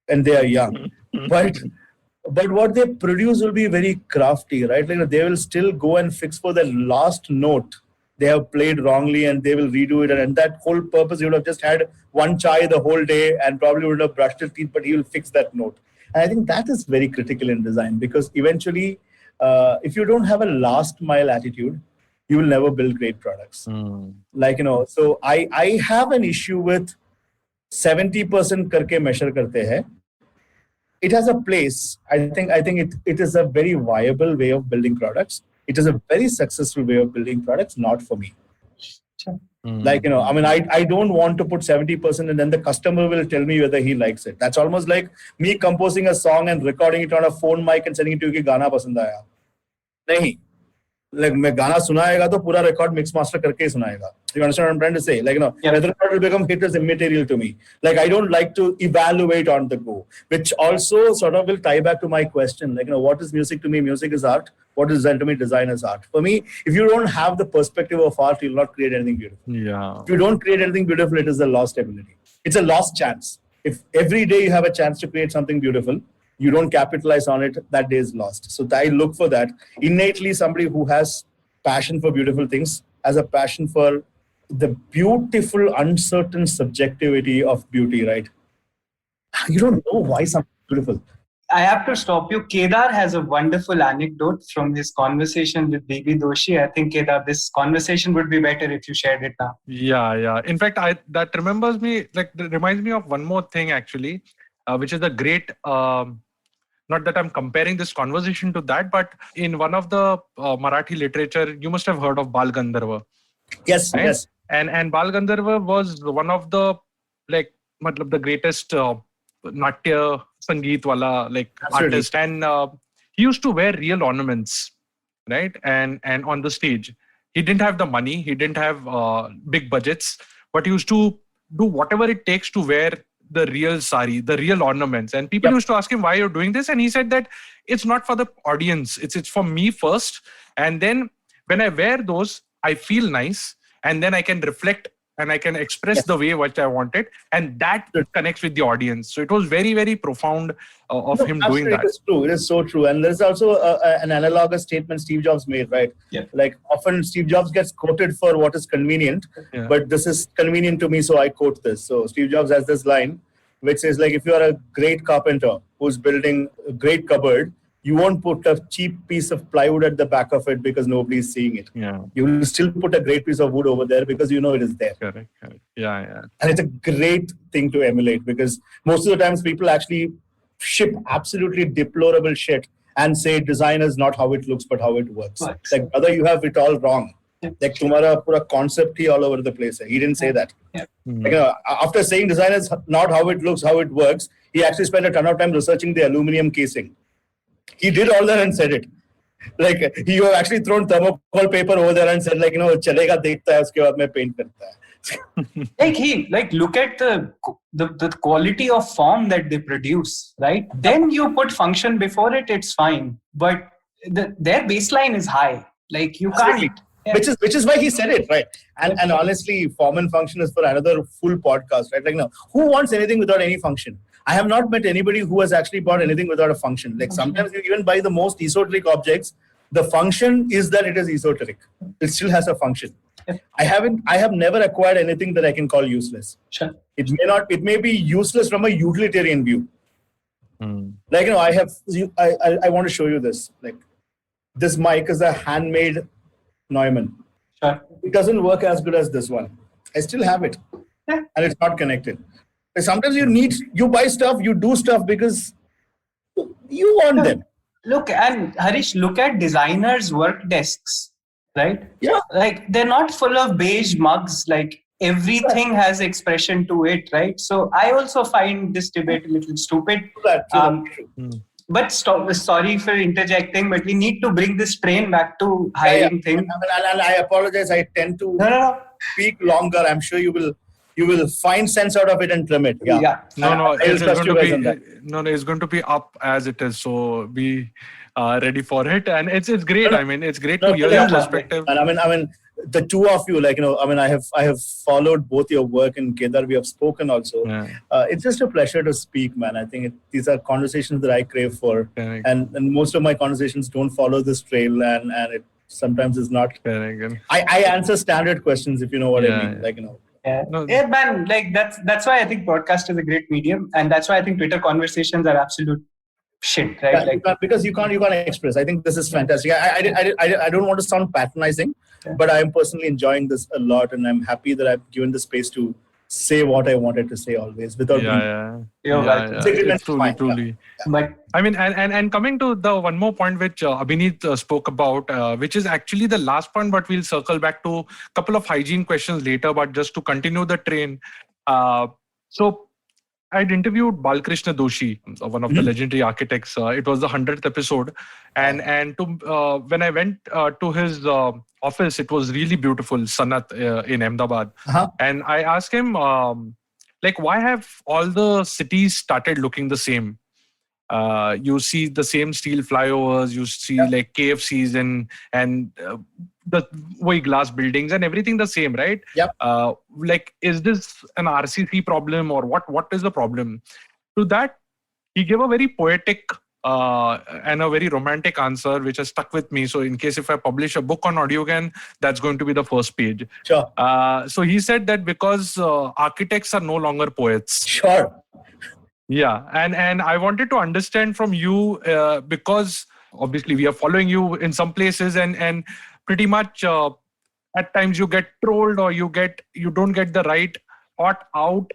and they are young. But what they produce will be very crafty, right? They will still go and fix for the last note they have played wrongly, and they will redo it. And that whole purpose, you would have just had one chai the whole day and probably would have brushed his teeth, but he will fix that note. And I think that is very critical in design, because eventually, if you don't have a last mile attitude, you will never build great products. So I have an issue with 70% karke measure karte hai. It has a place. I think it is a very viable way of building products. It is a very successful way of building products, not for me. Sure. I don't want to put 70% and then the customer will tell me whether he likes it. That's almost like me composing a song and recording it on a phone mic and sending it to you कि गाना पसंद आया. नहीं. मैं गाना सुनाएगा तो पूरा record mix master करके ही सुनाएगा. You understand what I'm trying to say? Whether it will become hit is immaterial to me. I don't like to evaluate on the go, which also sort of will tie back to my question. What is music to me? Music is art. What is design to me? Design is art. For me, if you don't have the perspective of art, you'll not create anything beautiful. Yeah. If you don't create anything beautiful, it is a lost ability. It's a lost chance. If every day you have a chance to create something beautiful, you don't capitalize on it, that day is lost. So I look for that. Innately, somebody who has passion for beautiful things has a passion for the beautiful, uncertain subjectivity of beauty, right? You don't know why something is beautiful. I have to stop you. Kedar has a wonderful anecdote from his conversation with Bibi Doshi. I think, Kedar, this conversation would be better if you shared it now. Yeah. In fact, that reminds me of one more thing, actually, which is the great... not that I'm comparing this conversation to that, but in one of the Marathi literature, you must have heard of Bal Gandharva. Yes, right? Yes. And Bal Gandharva was one of the the greatest Natya Sangeet wala artist, and he used to wear real ornaments, right? And on the stage, he didn't have the money, he didn't have big budgets, but he used to do whatever it takes to wear the real sari, the real ornaments. And people used to ask him why you're doing this, and he said that it's not for the audience, it's for me first, and then when I wear those, I feel nice, and then I can reflect and I can express the way which I want it, and that connects with the audience. So it was very, very profound of him doing that. It is true. It is so true. And there's also an analogous statement Steve Jobs made, right? Yeah. Often Steve Jobs gets quoted for what is convenient, but this is convenient to me, so I quote this. So Steve Jobs has this line, which says if you are a great carpenter who's building a great cupboard, you won't put a cheap piece of plywood at the back of it because nobody's seeing it. Yeah. You will still put a great piece of wood over there because you know it is there. Correct. Yeah. And it's a great thing to emulate, because most of the times people actually ship absolutely deplorable shit and say design is not how it looks but how it works. Brother, you have it all wrong. Like तुम्हारा पूरा concept he all over the place है. He didn't say that. Like, after saying design is not how it looks, how it works, he actually spent a ton of time researching the aluminum casing. He did all that and said it. Like he actually thrown thermocol paper over there and said, like, चलेगा देखता है उसके बाद में paint करता है. Like look at the quality of form that they produce, right? Then you put function before it, it's fine. But their baseline is high. Like you can't. Yeah. Which is why he said it, right? And honestly, form and function is for another full podcast, right? Like now, who wants anything without any function? I have not met anybody who has actually bought anything without a function. Like sometimes you even buy the most esoteric objects. The function is that it is esoteric. It still has a function. I have never acquired anything that I can call useless. Sure. It may be useless from a utilitarian view. Like, I want to show you this. Like, this mic is a handmade Neumann. Sure. It doesn't work as good as this one. I still have it. Yeah. And it's not connected. Like sometimes you buy stuff, you do stuff because you want them. Look, and Harish, look at designers' work desks, right? Yeah. Like they're not full of beige mugs. Like everything has expression to it, right? So I also find this debate a little stupid. True. But sorry for interjecting, but we need to bring this train back to hiring thing. And I apologize. I tend to speak longer. I'm sure you will find sense out of it and trim it. Yeah. It's going to be up as it is. So be ready for it. And it's great. I mean, it's great to hear your perspective. And I mean, the two of you, I have followed both your work in Kedar. We have spoken also. Yeah. It's just a pleasure to speak, man. I think these are conversations that I crave for. Correct. And most of my conversations don't follow this trail, and it sometimes is not. Correct. I answer standard questions, if you know what I mean. Yeah. Man, like that's why I think podcast is a great medium, and that's why I think Twitter conversations are absolute shit, right? Yeah, because you can't express. I think this is fantastic. I don't want to sound patronizing, but I am personally enjoying this a lot, and I'm happy that I've given the space to say what I wanted to say always without truly. But I mean, and coming to the one more point which Abhinit spoke about, which is actually the last point, but we'll circle back to a couple of hygiene questions later. But just to continue the train, so I'd interviewed Balkrishna Doshi, one of the legendary architects. It was the 100th episode, and when I went to his office, it was really beautiful, Sanat in Ahmedabad. And I asked him, why have all the cities started looking the same? You see the same steel flyovers, you see like KFCs and the way glass buildings and everything the same, right? Yep. Is this an RCC problem or what is the problem? To that, he gave a very poetic and a very romantic answer, which has stuck with me. So in case if I publish a book on Audiogyan, that's going to be the first page. Sure. So he said that because architects are no longer poets. Sure. Yeah. And I wanted to understand from you, because obviously we are following you in some places and pretty much at times you get trolled or you don't get the right thought out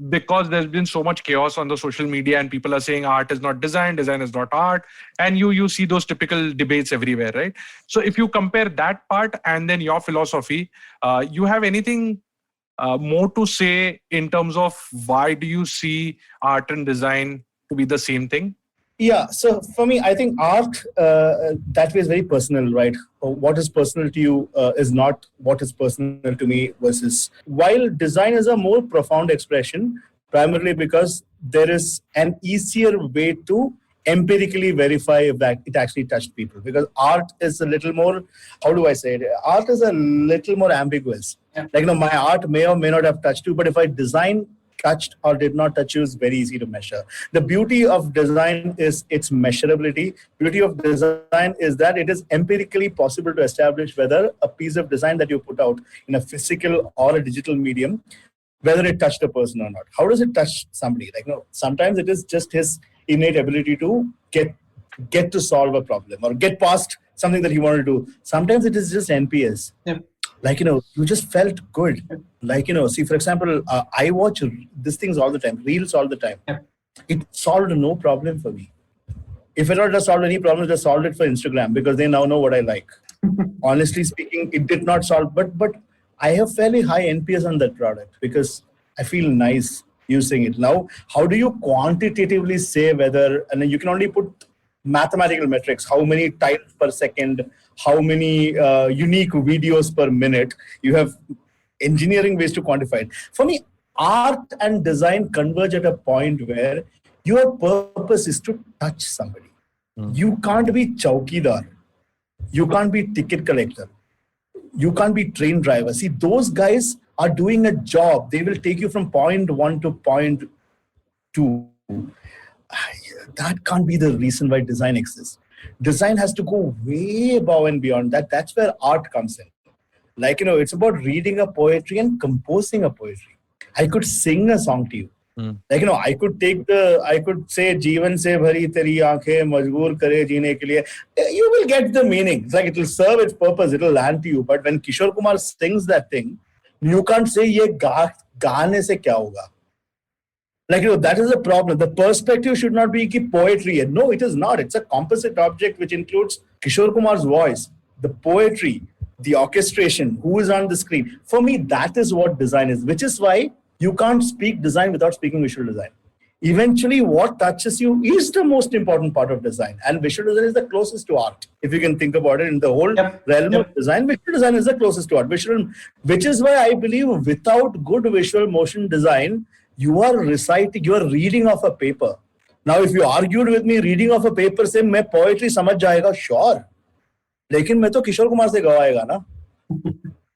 because there's been so much chaos on the social media and people are saying art is not design is not art. And you see those typical debates everywhere, right? So if you compare that part and then your philosophy, you have anything more to say in terms of why do you see art and design to be the same thing? Yeah, so for me, I think art that way is very personal, right? What is personal to you is not what is personal to me versus while design is a more profound expression, primarily because there is an easier way to empirically verify if that it actually touched people. Because art is a little more, how do I say it? Art is a little more ambiguous. Yeah. My art may or may not have touched you, but if I design touched or did not touch you is very easy to measure. The beauty of design is its measurability. Beauty of design is that it is empirically possible to establish whether a piece of design that you put out in a physical or a digital medium, whether it touched a person or not. How does it touch somebody? Sometimes it is just his innate ability to get to solve a problem or get past something that he wanted to do. Sometimes it is just NPS. Yeah. You just felt good. See, for example, I watch these things all the time, reels all the time. Yeah. It solved no problem for me. If it not just solved any problem, just solved it for Instagram because they now know what I like. Honestly speaking, it did not solve. But I have fairly high NPS on that product because I feel nice using it. Now, how do you quantitatively say whether, and then you can only put mathematical metrics, how many tiles per second, how many unique videos per minute. You have engineering ways to quantify it. For me, art and design converge at a point where your purpose is to touch somebody. You can't be chowkidar. You can't be ticket collector. You can't be train driver. See, those guys are doing a job. They will take you from point 1 to point 2. That can't be the reason why design exists. Design has to go way above and beyond that. That's where art comes in. Like, it's about reading a poetry and composing a poetry. I could sing a song to you. Like, I could say, Jeevan se bhari teri aankhein majboor kare jeene ke liye. You will get the meaning. It's like it will serve its purpose. It will land to you. But when Kishore Kumar sings that thing, you can't say, ye gaane se kya hoga. Like, that is the problem. The perspective should not be poetry. No, it is not. It's a composite object which includes Kishore Kumar's voice, the poetry, the orchestration, who is on the screen. For me, that is what design is, which is why you can't speak design without speaking visual design. Eventually, what touches you is the most important part of design. And visual design is the closest to art. If you can think about it in the whole realm of design, visual design is the closest to art. Which is why I believe without good visual motion design, you are reading off a paper. Now, if you argued with me, reading off a paper, say, मैं poetry समझ जाएगा, sure. लेकिन मैं तो किशोर कुमार से गवाएगा ना.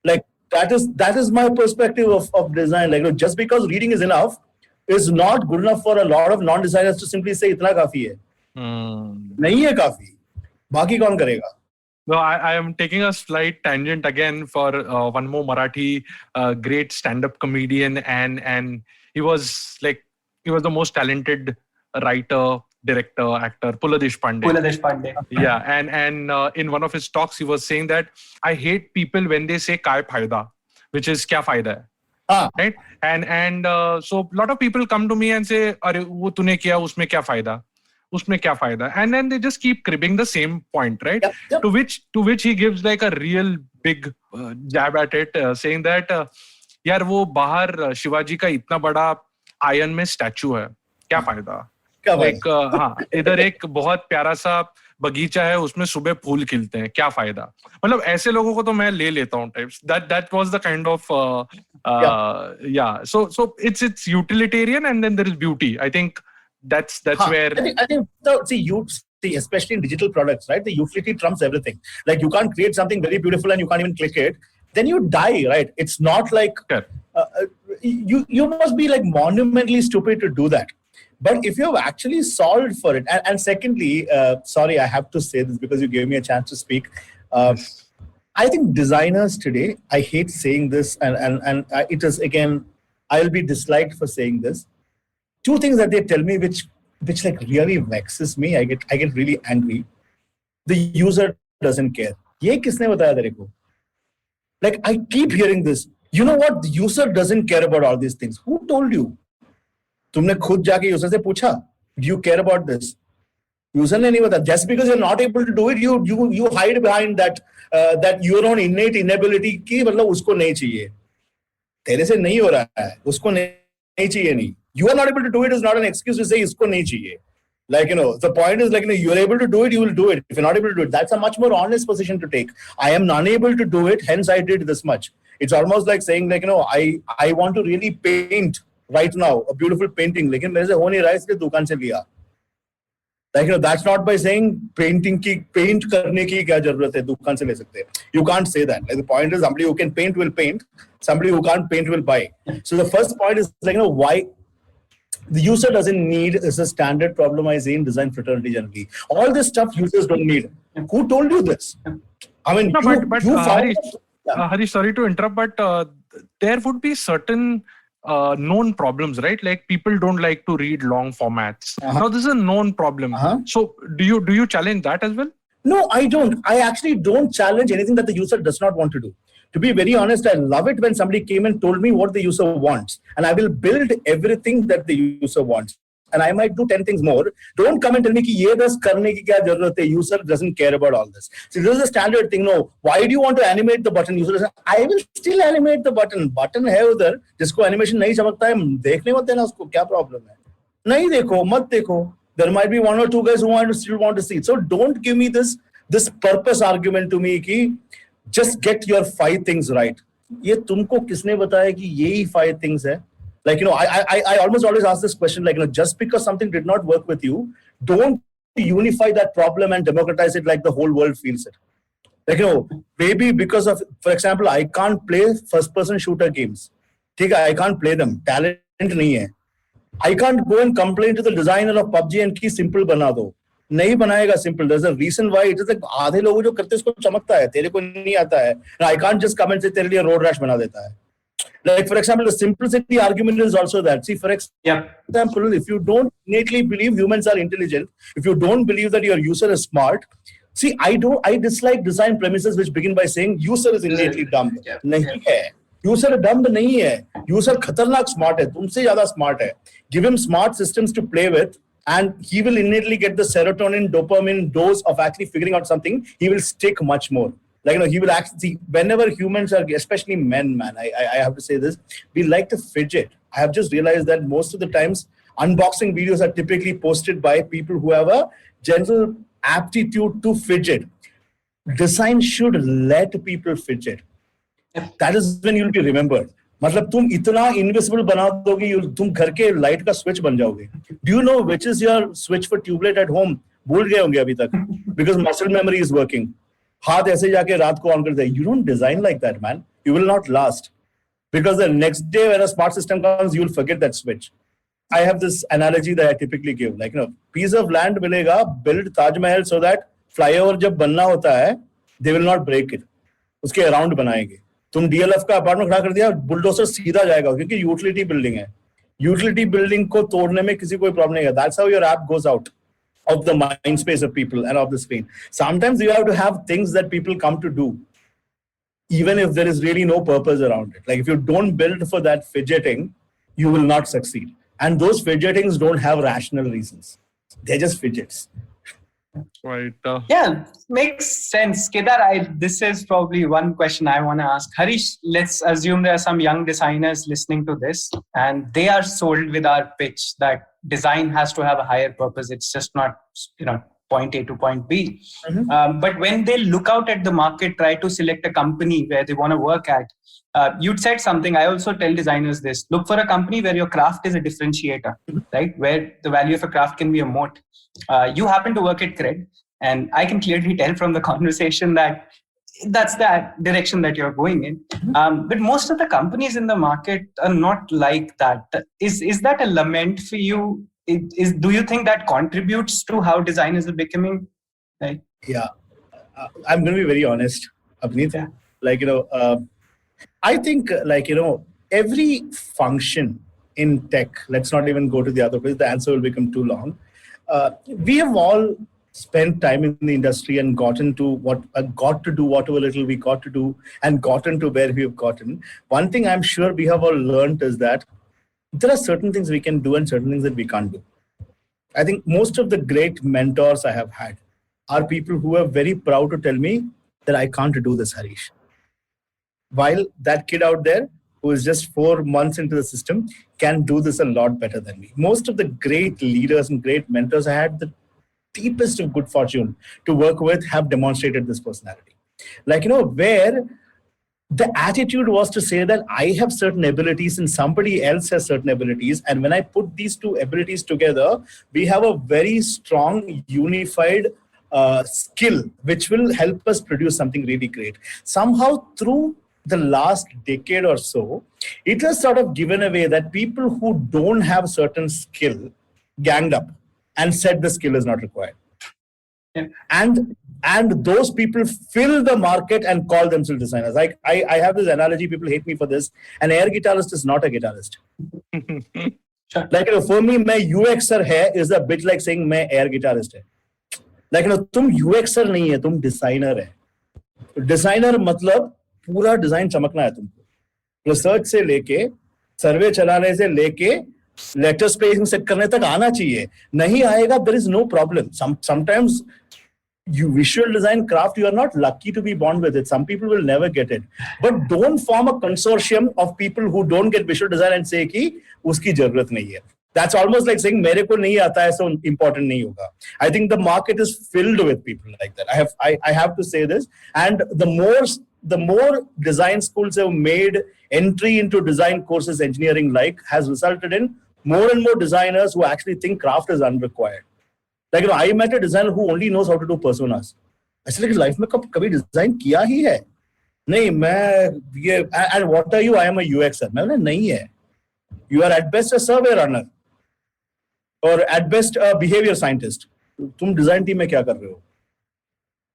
Like, that is my perspective of design. Like, just because reading is enough is not good enough for a lot of non-designers to simply say इतना काफी है. नहीं है काफी. बाकी कौन करेगा? No, I am taking a slight tangent again for one more Marathi great stand-up comedian, and he was the most talented writer, director, actor, Pula Deshpande. Yeah, and in one of his talks, he was saying that I hate people when they say "Kai Fayda," which is "Kya fayda hai?" Right? And so a lot of people come to me and say, "Arey, wo tune kiya, usme kya fayda? Usme kya fayda?" And then they just keep cribbing the same point, right? Yep. To which he gives like a real big jab at it, saying that, "Yaar, wo bahar Shivaji का इतना बड़ा ion में statue है, क्या फायदा? इधर एक बहुत प्यारा सा बगीचा है, उसमें सुबह फूल खिलते हैं, क्या फायदा?" मतलब ऐसे लोगों को तो मैं ले लेता हूँ types. That was the kind of So it's utilitarian, and then there is beauty. I think that's where I think so. See, especially in digital products, right? The utility trumps everything. Like, you can't create something very beautiful and you can't even click it. Then you die, right? It's not like you must be like monumentally stupid to do that. But if you have actually solved for it, and secondly, sorry, I have to say this because you gave me a chance to speak. I think designers today, I hate saying this, and it is, again, I'll be disliked for saying this. Two things that they tell me which like really vexes me. I get really angry. The user doesn't care. Ye kisne bataya tere ko? Like, I keep hearing this. You know what? The user doesn't care about all these things. Who told you? तुमने खुद जाके user से पूछा, do you care about this? User ने नहीं बताया. Just because you're not able to do it, you hide behind that your own innate inability कि मतलब उसको नहीं चाहिए. तेरे से नहीं हो रहा है, उसको नहीं चाहिए नहीं. You are not able to do it is not an excuse to say इसको नहीं चाहिए. Like, the point is, like, you're able to do it, you will do it. If you're not able to do it, that's a much more honest position to take. I am unable to do it, hence I did this much. It's almost like saying, like, I want to really paint right now a beautiful painting. लेकिन मेरे से हो नहीं रहा है, इसलिए दुकान से लिया. Like, that's not by saying paint करने की क्या जरूरत है, दुकान से ले सकते हैं. You can't say that. Like, the point is, somebody who can paint will paint. Somebody who can't paint will buy. So the first point is, like, why the user doesn't need is a standard problem I see in design fraternity generally. All this stuff users don't need. Who told you this? I mean, Harish, sorry to interrupt, but there would be certain known problems, right? Like, people don't like to read long formats. Now, this is a known problem. So do you challenge that as well? No, I don't. I actually don't challenge anything that the user does not want to do. To be very honest, I love it when somebody came and told me what the user wants. And I will build everything that the user wants. and I might do 10 things more. Don't come and tell me कि ये 10 करने की क्या जरूरत है. User doesn't care about all this. So this is a standard thing. No, why do you want to animate the button? User says, I will still animate the button. Button है उधर, जिसको animation नहीं चमकता है, देखने मत देना उसको, क्या problem है? नहीं देखो, मत देखो. There might be 1 or 2 guys who still want to see it. So don't give me this purpose argument to me कि just get your 5 things right. ये तुमको किसने बताया कि यही 5 things है? Like, I almost always ask this question, like, just because something did not work with you, don't unify that problem and democratize it like the whole world feels it. Like, maybe because of, for example, I can't play first-person shooter games. I can't play them. Talent nahi hai. I can't go and complain to the designer of PUBG and ki simple bana do. नहीं बनाएगा simple. There's a reason why it is like आधे लोग जो करते हैं उसको चमकता है, तेरे को नहीं आता है. I can't just come and say तेरे लिए road rash बना देता है. Like, for example, the simplicity argument is also that. See, for example, if you don't innately believe humans are intelligent, if you don't believe that your user is smart, see, I dislike design premises which begin by saying user is innately dumb. नहीं है. User dumb नहीं है. User खतरनाक smart है. तुमसे ज़्यादा smart है. Give him smart systems to play with, and he will innately get the serotonin, dopamine dose of actually figuring out something. He will stick much more. Like, he will actually see, whenever humans are, especially men, man, I have to say this, we like to fidget. I have just realized that most of the times unboxing videos are typically posted by people who have a general aptitude to fidget. Design should let people fidget. That is when you'll be remembered. मतलब तुम इतना invisible बना दोगे, तुम घर के light का switch बन जाओगे. Do you know which is your switch for tubelight at home? भूल गए होंगे अभी तक. Because muscle memory is working. हाथ ऐसे जाके रात को ऑन कर दे. You don't design like that, man. You will not last. Because the next day when a smart system comes, you will forget that switch. I have this analogy that I typically give. Like, piece of land मिलेगा, build Taj Mahal so that flyover जब बनना होता है, they will not break it. उसके around बनाएंगे. तुम DLF का apartment खड़ा कर दिया, बुलडोजर सीधा जाएगा क्योंकि यूटिलिटी बिल्डिंग है. यूटिलिटी बिल्डिंग को तोड़ने में किसी कोई प्रॉब्लम नहीं है. That's how your app goes out of the mind space of people and of the screen. Sometimes you have to have things that people come to do, even if there is really no purpose around it. Like, if you don't build for that fidgeting, you will not succeed. And those fidgetings don't have rational reasons. They're just fidgets. Right. Yeah, makes sense. Kedar, this is probably one question I want to ask. Harish, let's assume there are some young designers listening to this and they are sold with our pitch that design has to have a higher purpose. It's just not, point A to point B. Mm-hmm. But when they look out at the market, try to select a company where they want to work at, you'd said something. I also tell designers this. Look for a company where your craft is a differentiator, right? Where the value of a craft can be a moat. You happen to work at CRED, and I can clearly tell from the conversation that that's the direction that you're going in. But most of the companies in the market are not like that. Is that a lament for you? Do you think that contributes to how designers are becoming? Right? Yeah, I'm going to be very honest, Abhinit. Yeah. Like, I think, every function in tech, let's not even go to the other place, the answer will become too long. We have all spent time in the industry and gotten to got to do whatever little we got to do and gotten to where we have gotten. One thing I'm sure we have all learned is that there are certain things we can do and certain things that we can't do. I think most of the great mentors I have had are people who are very proud to tell me that I can't do this, Harish. While that kid out there who is just 4 months into the system can do this a lot better than me. Most of the great leaders and great mentors I had the deepest of good fortune to work with have demonstrated this personality. Where the attitude was to say that I have certain abilities and somebody else has certain abilities. And when I put these two abilities together, we have a very strong, unified skill, which will help us produce something really great. Somehow through the last decade or so, it has sort of given away that people who don't have certain skill ganged up and said the skill is not required. Yeah. And those people fill the market and call themselves designers. Like I have this analogy, people hate me for this. An air guitarist is not a guitarist. For me, my UXer hai is a bit like saying my air guitarist hai. तुम UXer नहीं है, तुम designer है. Designer मतलब पूरा design चमकना है तुमको. Research से लेके सर्वे चलाने से लेके लेटर स्पेसिंग सेट करने तक आना चाहिए. नहीं आएगा, there is no problem. Sometimes you visual design craft, you are not lucky to be born with it. Some people will never get it. But don't form a consortium of people who don't get visual design and say कि उसकी जरूरत नहीं है. That's almost like saying मेरे को नहीं आता है, so important नहीं होगा. I think the market is filled with people like that. I have to say this. And the more design schools have made entry into design courses, engineering has resulted in more and more designers who actually think craft is unrequired. Like, I met a designer who only knows how to do personas. I said, like, life में कभी design किया ही है? नहीं, मैं ये, and what are you? I am a UXer. मैं बोला नहीं है. You are at best a survey runner, or at best a behavior scientist. तुम design team में क्या कर रहे हो?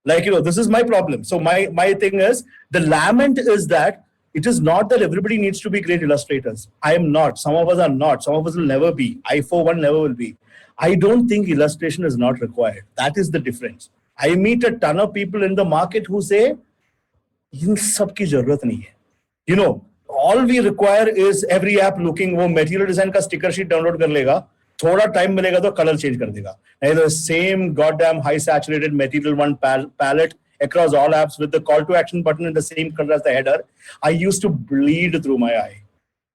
Like, this is my problem. So my thing is, the lament is that it is not that everybody needs to be great illustrators. I am not. Some of us are not. Some of us will never be. I, for one, never will be. I don't think illustration is not required. That is the difference. I meet a ton of people in the market who say, इन सब की जरूरत नहीं है. All we require is every app looking, वो material design का sticker sheet download कर लेगा, थोड़ा time मिलेगा तो color change कर देगा. नहीं तो same goddamn high saturated material one palette across all apps with the call to action button in the same color as the header. I used to bleed through my eye.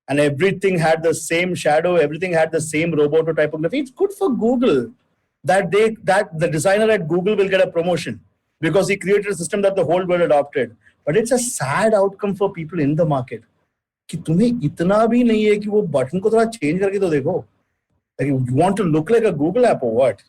And everything had the same shadow, everything had the same roboto typography. It's good for Google that the designer at Google will get a promotion because he created a system that the whole world adopted. But it's a sad outcome for people in the market. कि तुम्हें इतना भी नहीं है कि वो button को थोड़ा चेंज करके तो देखो. Like, you want to look like a Google app or what?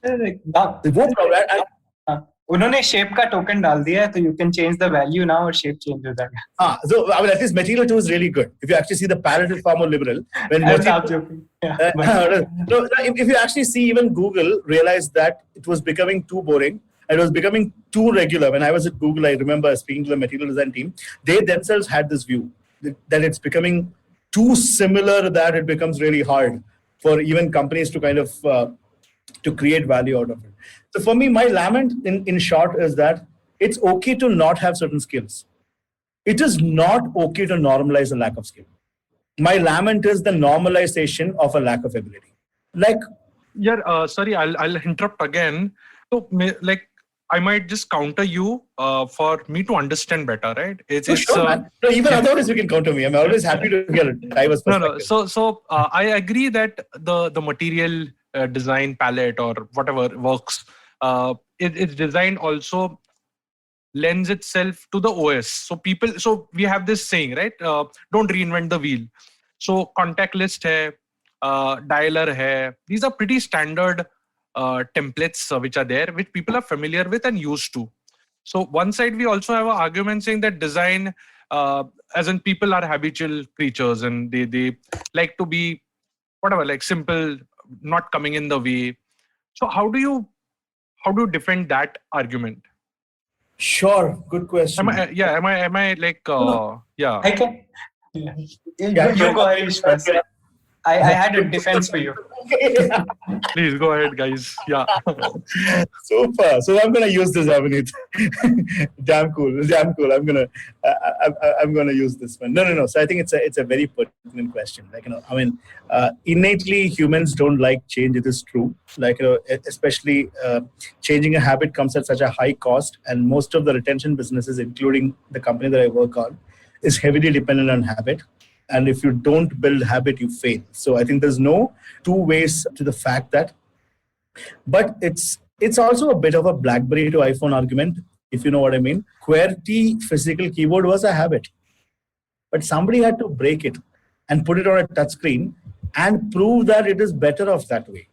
उन्होंने shape का token डाल दिया है, तो you can change the value now और shape change हो जाएगा. So I mean, at least material 2 is really good. If you actually see the palette is far more liberal. When if you actually see, even Google realized that it was becoming too boring. It was becoming too regular. When I was at Google, I remember speaking to the material design team. They themselves had this view that it's becoming too similar that it becomes really hard for even companies to kind of to create value out of it. So for me, my lament in short is that it's okay to not have certain skills. It is not okay to normalize a lack of skill. My lament is the normalization of a lack of ability. Like, yeah, sorry, I'll interrupt again. So, like, I might just counter you for me to understand better, right? Sure, man. No, even otherwise you can counter me. I'm always happy to hear a diverse perspective. So I agree that the material design palette or whatever works. It's designed also lends itself to the OS. So we have this saying, right? Don't reinvent the wheel. So contact list hai, dialer hai. These are pretty standard templates which are there, which people are familiar with and used to. So one side we also have an argument saying that design, as in people are habitual creatures and they like to be whatever, like simple, not coming in the way. So how do you defend that argument? Sure, good question. Am I like yeah? I can. Yeah. You go ahead, Harish. I had a defense for you. Please go ahead, guys. Yeah. Super. So I'm gonna use this, Abhinit. Damn cool. I'm gonna use this one. No. So I think it's a very pertinent question. Like, I mean, innately humans don't like change. It is true. Like, especially changing a habit comes at such a high cost, and most of the retention businesses, including the company that I work on, is heavily dependent on habit. And if you don't build habit, you fail. So I think there's no two ways to the fact that, but it's also a bit of a BlackBerry to iPhone argument, if you know what I mean. QWERTY physical keyboard was a habit, but somebody had to break it and put it on a touchscreen and prove that it is better off that way.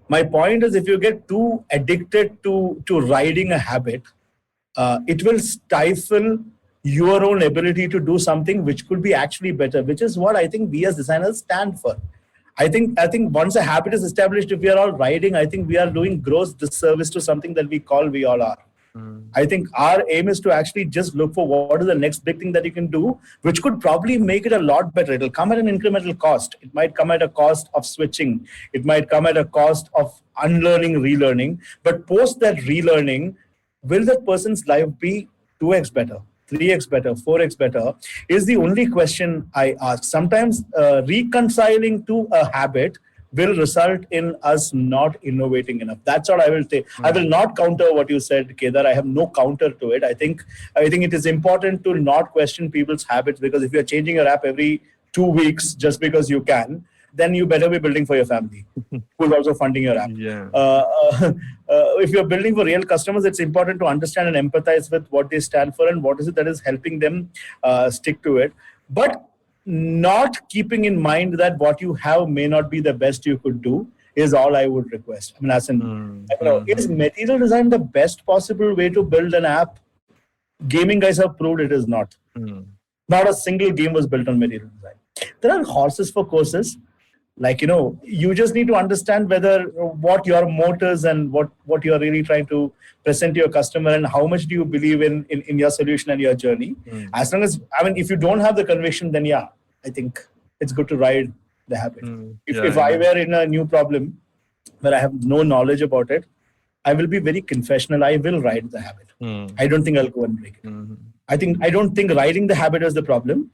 My point is, if you get too addicted to riding a habit, it will stifle your own ability to do something which could be actually better, which is what I think we as designers stand for. I think once a habit is established, if we are all riding, I think we are doing gross disservice to something that we all are. I think our aim is to actually just look for what is the next big thing that you can do, which could probably make it a lot better. It'll come at an incremental cost. It might come at a cost of switching. It might come at a cost of unlearning, relearning. But post that relearning, will that person's life be 2x better? 3x better, 4x better is the only question I ask. Sometimes reconciling to a habit will result in us not innovating enough. That's what I will say. I will not counter what you said, Kedar. I have no counter to it. I think it is important to not question people's habits, because if you're changing your app every 2 weeks just because you can, then you better be building for your family, who's also funding your app. If you're building for real customers, it's important to understand and empathize with what they stand for and what is it that is helping them stick to it. But not keeping in mind that what you have may not be the best you could do is all I would request. I mean, as in, is material design the best possible way to build an app? Gaming guys have proved it is not. Not a single game was built on material design. There are horses for courses. Like, you just need to understand whether what your motors and what you're really trying to present to your customer, and how much do you believe in your solution and your journey. As long as, if you don't have the conviction, then I think it's good to ride the habit. If I were in a new problem where I have no knowledge about it, I will be very confessional. I will ride the habit. I don't think I'll go and break it. I don't think riding the habit is the problem.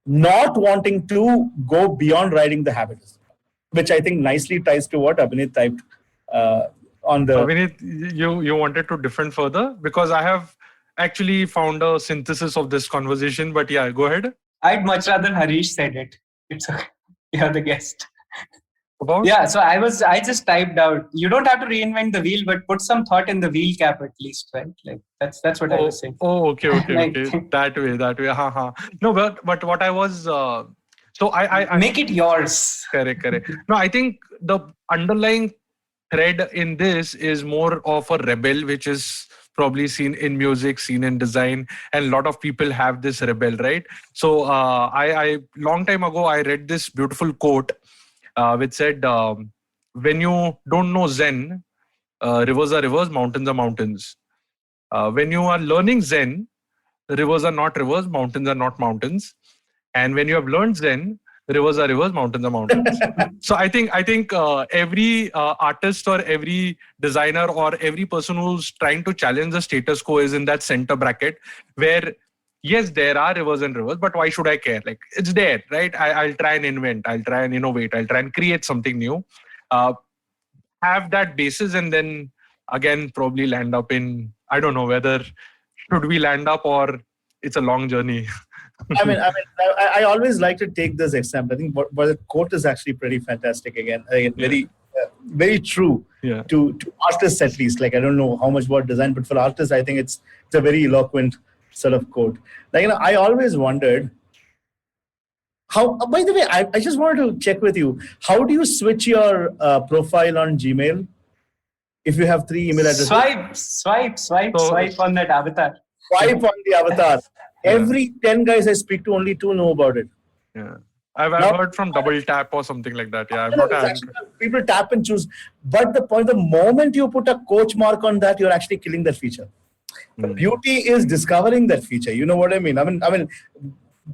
Not wanting to go beyond riding the habit is, which I think nicely ties to what Abhinit typed on the... Abhinit, you wanted to different further? Because I have actually found a synthesis of this conversation, but yeah, go ahead. I'd much rather Harish said it. It's okay. You're the guest. About? Yeah, so I just typed out, you don't have to reinvent the wheel, but put some thought in the wheel cap at least, right? Like that's what I was saying. Oh, okay. That way. No, but what I was... So I make it yours. Correct. No, I think the underlying thread in this is more of a rebel, which is probably seen in music, seen in design, and a lot of people have this rebel, right? So I long time ago, I read this beautiful quote which said, when you don't know Zen, rivers are rivers, mountains are mountains. When you are learning Zen, rivers are not rivers, mountains are not mountains. And when you have learned Zen, rivers are rivers, mountains are mountains. So I think every artist or every designer or every person who's trying to challenge the status quo is in that center bracket where, yes, there are rivers and rivers, but why should I care? Like, it's there, right? I'll try and invent, I'll try and innovate, I'll try and create something new. Have that basis, and then again probably land up in, I don't know whether should we land up or it's a long journey. I always like to take this example. I think what the quote is actually pretty fantastic. Again, very true to artists at least. Like, I don't know how much about design, but for artists, I think it's a very eloquent sort of quote. Like, I always wondered how. By the way, I just wanted to check with you. How do you switch your profile on Gmail if you have 3 email addresses? Swipe on that avatar. Swipe on the avatar. Every 10 guys I speak to, only 2 know about it. Yeah, I've heard from double tap or something like that. Yeah, people tap and choose. But the moment you put a coach mark on that, you're actually killing that feature. The beauty is discovering that feature. You know what I mean? I mean,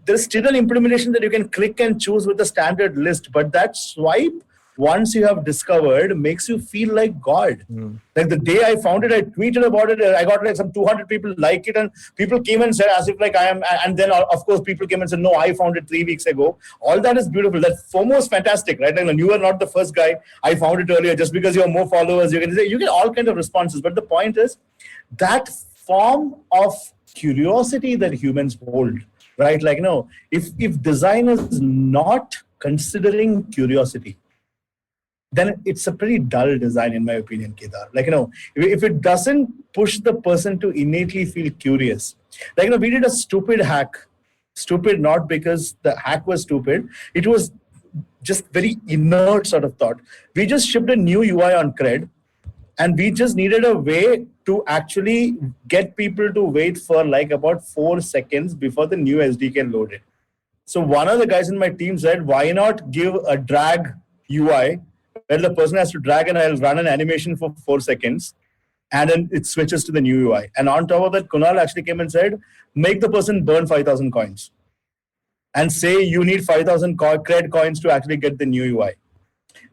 there's still an implementation that you can click and choose with the standard list, but that swipe, once you have discovered, makes you feel like God. Like the day I found it, I tweeted about it. I got like some 200 people like it, and people came and said as if like I am. And then of course people came and said, no, I found it 3 weeks ago. All that is beautiful. That FOMO is fantastic, right? Like, you are not the first guy. I found it earlier. Just because you have more followers, you get all kinds of responses. But the point is that form of curiosity that humans hold, right? Like, if design is not considering curiosity, then it's a pretty dull design, in my opinion, Kedar. Like, if it doesn't push the person to innately feel curious. Like, we did a stupid hack. Stupid not because the hack was stupid. It was just very inert sort of thought. We just shipped a new UI on CRED, and we just needed a way to actually get people to wait for like about 4 seconds before the new SDK loaded. So one of the guys in my team said, why not give a drag UI where the person has to drag and I'll run an animation for 4 seconds, and then it switches to the new UI. And on top of that, Kunal actually came and said, make the person burn 5,000 coins and say you need 5,000 CRED coins to actually get the new UI.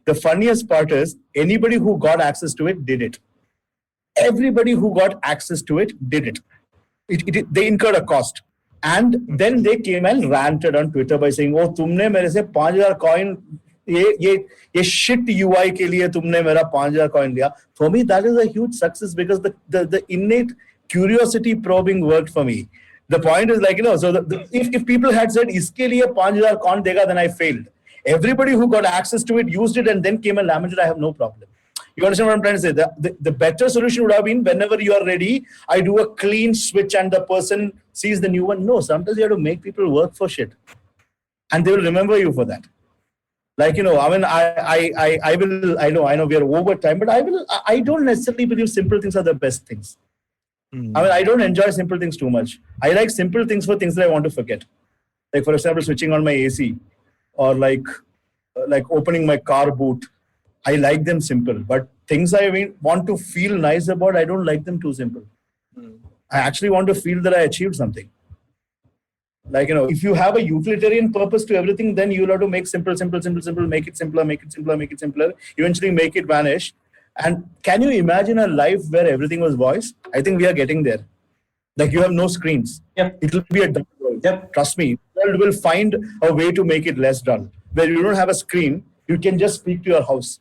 The funniest part is anybody who got access to it did it. Everybody who got access to it did it. They incurred a cost. And then they came and ranted on Twitter by saying, oh, tumne mere se 5,000 coin ये shit UI के लिए तुमने मेरा 5,000 coin लिया. For me, that is a huge success because the innate curiosity probing worked for me. The point is like, so if people had said, iske liye 5,000 coin dega, then I failed. Everybody who got access to it used it and then came and lamented, I have no problem. You understand what I'm trying to say? The better solution would have been whenever you are ready, I do a clean switch and the person sees the new one. No, sometimes you have to make people work for shit. And they will remember you for that. Like, I mean, I know we are over time, but I don't necessarily believe simple things are the best things. I mean, I don't enjoy simple things too much. I like simple things for things that I want to forget. Like, for example, switching on my AC or like opening my car boot. I like them simple, but things I want to feel nice about, I don't like them too simple. I actually want to feel that I achieved something. Like, if you have a utilitarian purpose to everything, then you'll have to make simple, make it simpler, eventually make it vanish. And can you imagine a life where everything was voice? I think we are getting there. Like, you have no screens. Yep. It will be a dull world. Yep. Trust me, the world will find a way to make it less dull. Where you don't have a screen, you can just speak to your house.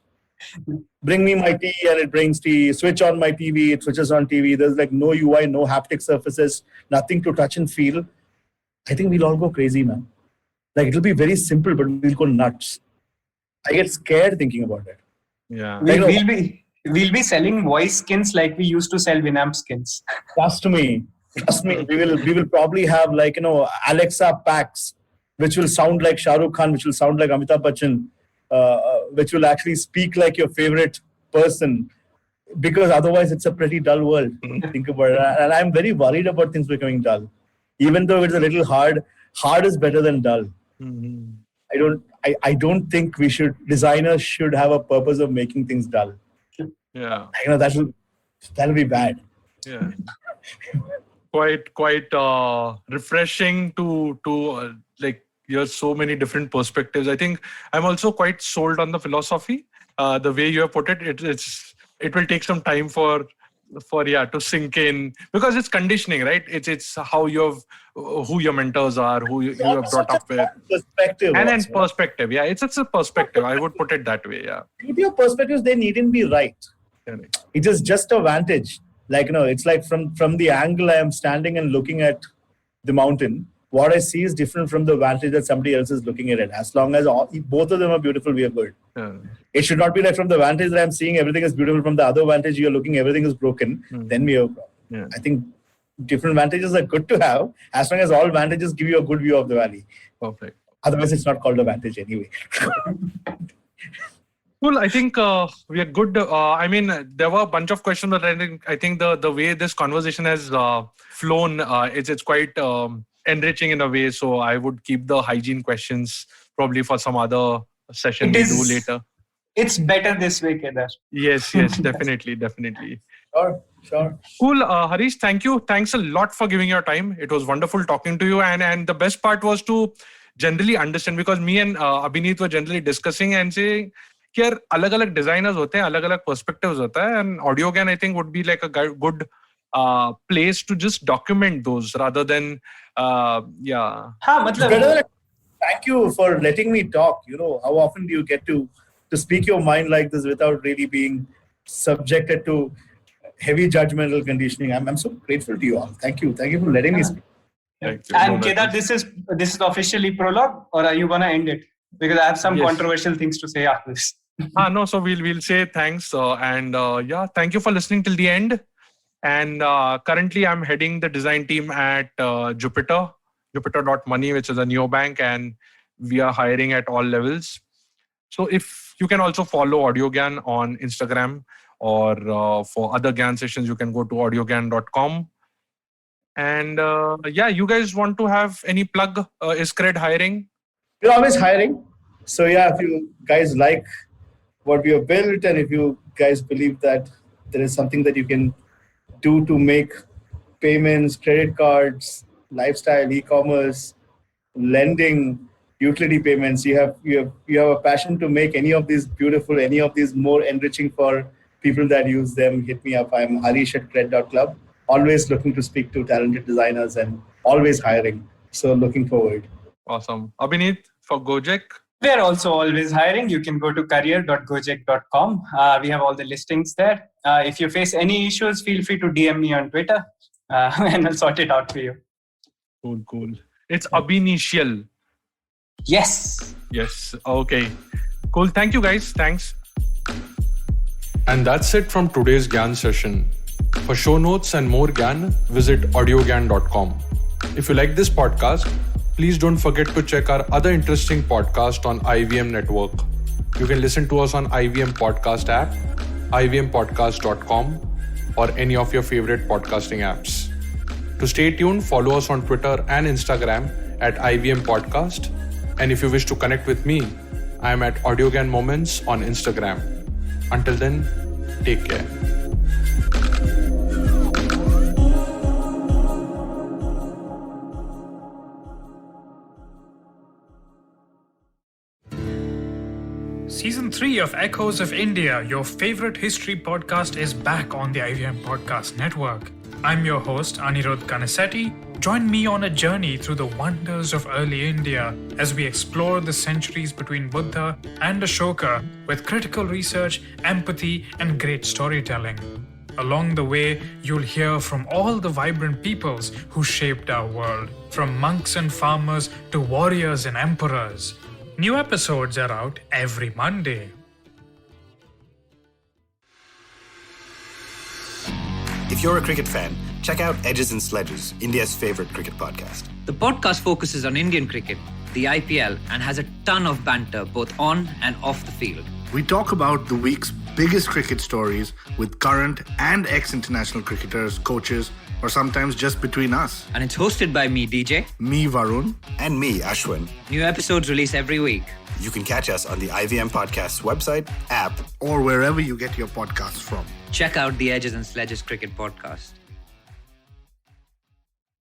Bring me my tea and it brings tea. Switch on my TV, it switches on TV. There's like no UI, no haptic surfaces, nothing to touch and feel. I think we'll all go crazy, man. Like, it'll be very simple, but we'll go nuts. I get scared thinking about it. Yeah. We'll be selling voice skins like we used to sell Winamp skins. Trust me. We will probably have like, Alexa packs, which will sound like Shah Rukh Khan, which will sound like Amitabh Bachchan, which will actually speak like your favorite person, because otherwise it's a pretty dull world. Think about it. And I'm very worried about things becoming dull. Even though it's a little hard is better than dull. I don't think designers should have a purpose of making things dull. Yeah. That'll be bad. Yeah. Quite refreshing to like hear so many different perspectives. I think I'm also quite sold on the philosophy. The way you have put it, it will take some time for to sink in, because it's conditioning, right? It's how who your mentors are, who you have brought up with. Perspective. And then perspective. Yeah, it's a perspective. I would put it that way. Yeah. Your perspectives, they needn't be right. Correct. It is just a vantage. Like, it's like from the angle I am standing and looking at the mountain, what I see is different from the vantage that somebody else is looking at it. As long as both of them are beautiful, we are good. Yeah. It should not be like from the vantage that I'm seeing everything is beautiful, from the other vantage you're looking everything is broken. Then we have a problem. Yeah. I think different vantages are good to have, as long as all vantages give you a good view of the valley. Perfect. Otherwise, it's not called a vantage anyway. Cool. I think we are good. I mean, there were a bunch of questions, but I think the way this conversation has flown, it's quite enriching in a way. So I would keep the hygiene questions probably for some other session we do later. It's better this way, Kedar. Yes, definitely. Sure. Cool. Harish, thank you. Thanks a lot for giving your time. It was wonderful talking to you. And the best part was to generally understand, because me and Abhinit were generally discussing and saying, यार अलग-अलग designers होते हैं, अलग-अलग perspectives होता है, and Audiogyan I think would be like a good place to just document those rather than Thank you for letting me talk. How often do you get to speak your mind like this without really being subjected to heavy judgmental conditioning? I'm so grateful to you all. Thank you for letting me speak. And Kedar, this is officially prologue, or are you gonna end it? Because I have some controversial things to say after this. No, so we'll say thanks and thank you for listening till the end. And currently I'm heading the design team at Jupiter.money, which is a neobank, and we are hiring at all levels. So if you can also follow Audiogyan on Instagram, or for other Gyan sessions, you can go to audiogyan.com. And you guys want to have any plug? Is CRED hiring? We're always hiring. So if you guys like what we have built, and if you guys believe that there is something that you can do to make payments, credit cards, lifestyle, e-commerce, lending, utility payments, you have a passion to make any of these beautiful, any of these more enriching for people that use them, hit me up. I'm Harish at CRED.club. Always looking to speak to talented designers and always hiring. So looking forward. Awesome. Abhinit, for Gojek? We're also always hiring. You can go to career.gojek.com. We have all the listings there. If you face any issues, feel free to DM me on Twitter and I'll sort it out for you. Cool. It's Abhinitial. Yes. Okay. Cool. Thank you, guys. Thanks. And that's it from today's Gyan session. For show notes and more Gyan, visit audiogyan.com. If you like this podcast, please don't forget to check our other interesting podcast on IVM Network. You can listen to us on IVM Podcast app, ivmpodcast.com, or any of your favorite podcasting apps. To stay tuned, follow us on Twitter and Instagram at IVM Podcast. And if you wish to connect with me, I am at Audiogyan Moments on Instagram. Until then, take care. Season 3 of Echoes of India, your favorite history podcast, is back on the IVM Podcast Network. I'm your host, Anirudh Kanasetti. Join me on a journey through the wonders of early India as we explore the centuries between Buddha and Ashoka with critical research, empathy, and great storytelling. Along the way, you'll hear from all the vibrant peoples who shaped our world, from monks and farmers to warriors and emperors. New episodes are out every Monday. If you're a cricket fan, check out Edges and Sledges, India's favorite cricket podcast. The podcast focuses on Indian cricket, the IPL, and has a ton of banter both on and off the field. We talk about the week's biggest cricket stories with current and ex-international cricketers, coaches, or sometimes just between us. And it's hosted by me, DJ. Me, Varun. And me, Ashwin. New episodes release every week. You can catch us on the IVM Podcast's website, app, or wherever you get your podcasts from. Check out the Edges and Sledges Cricket Podcast.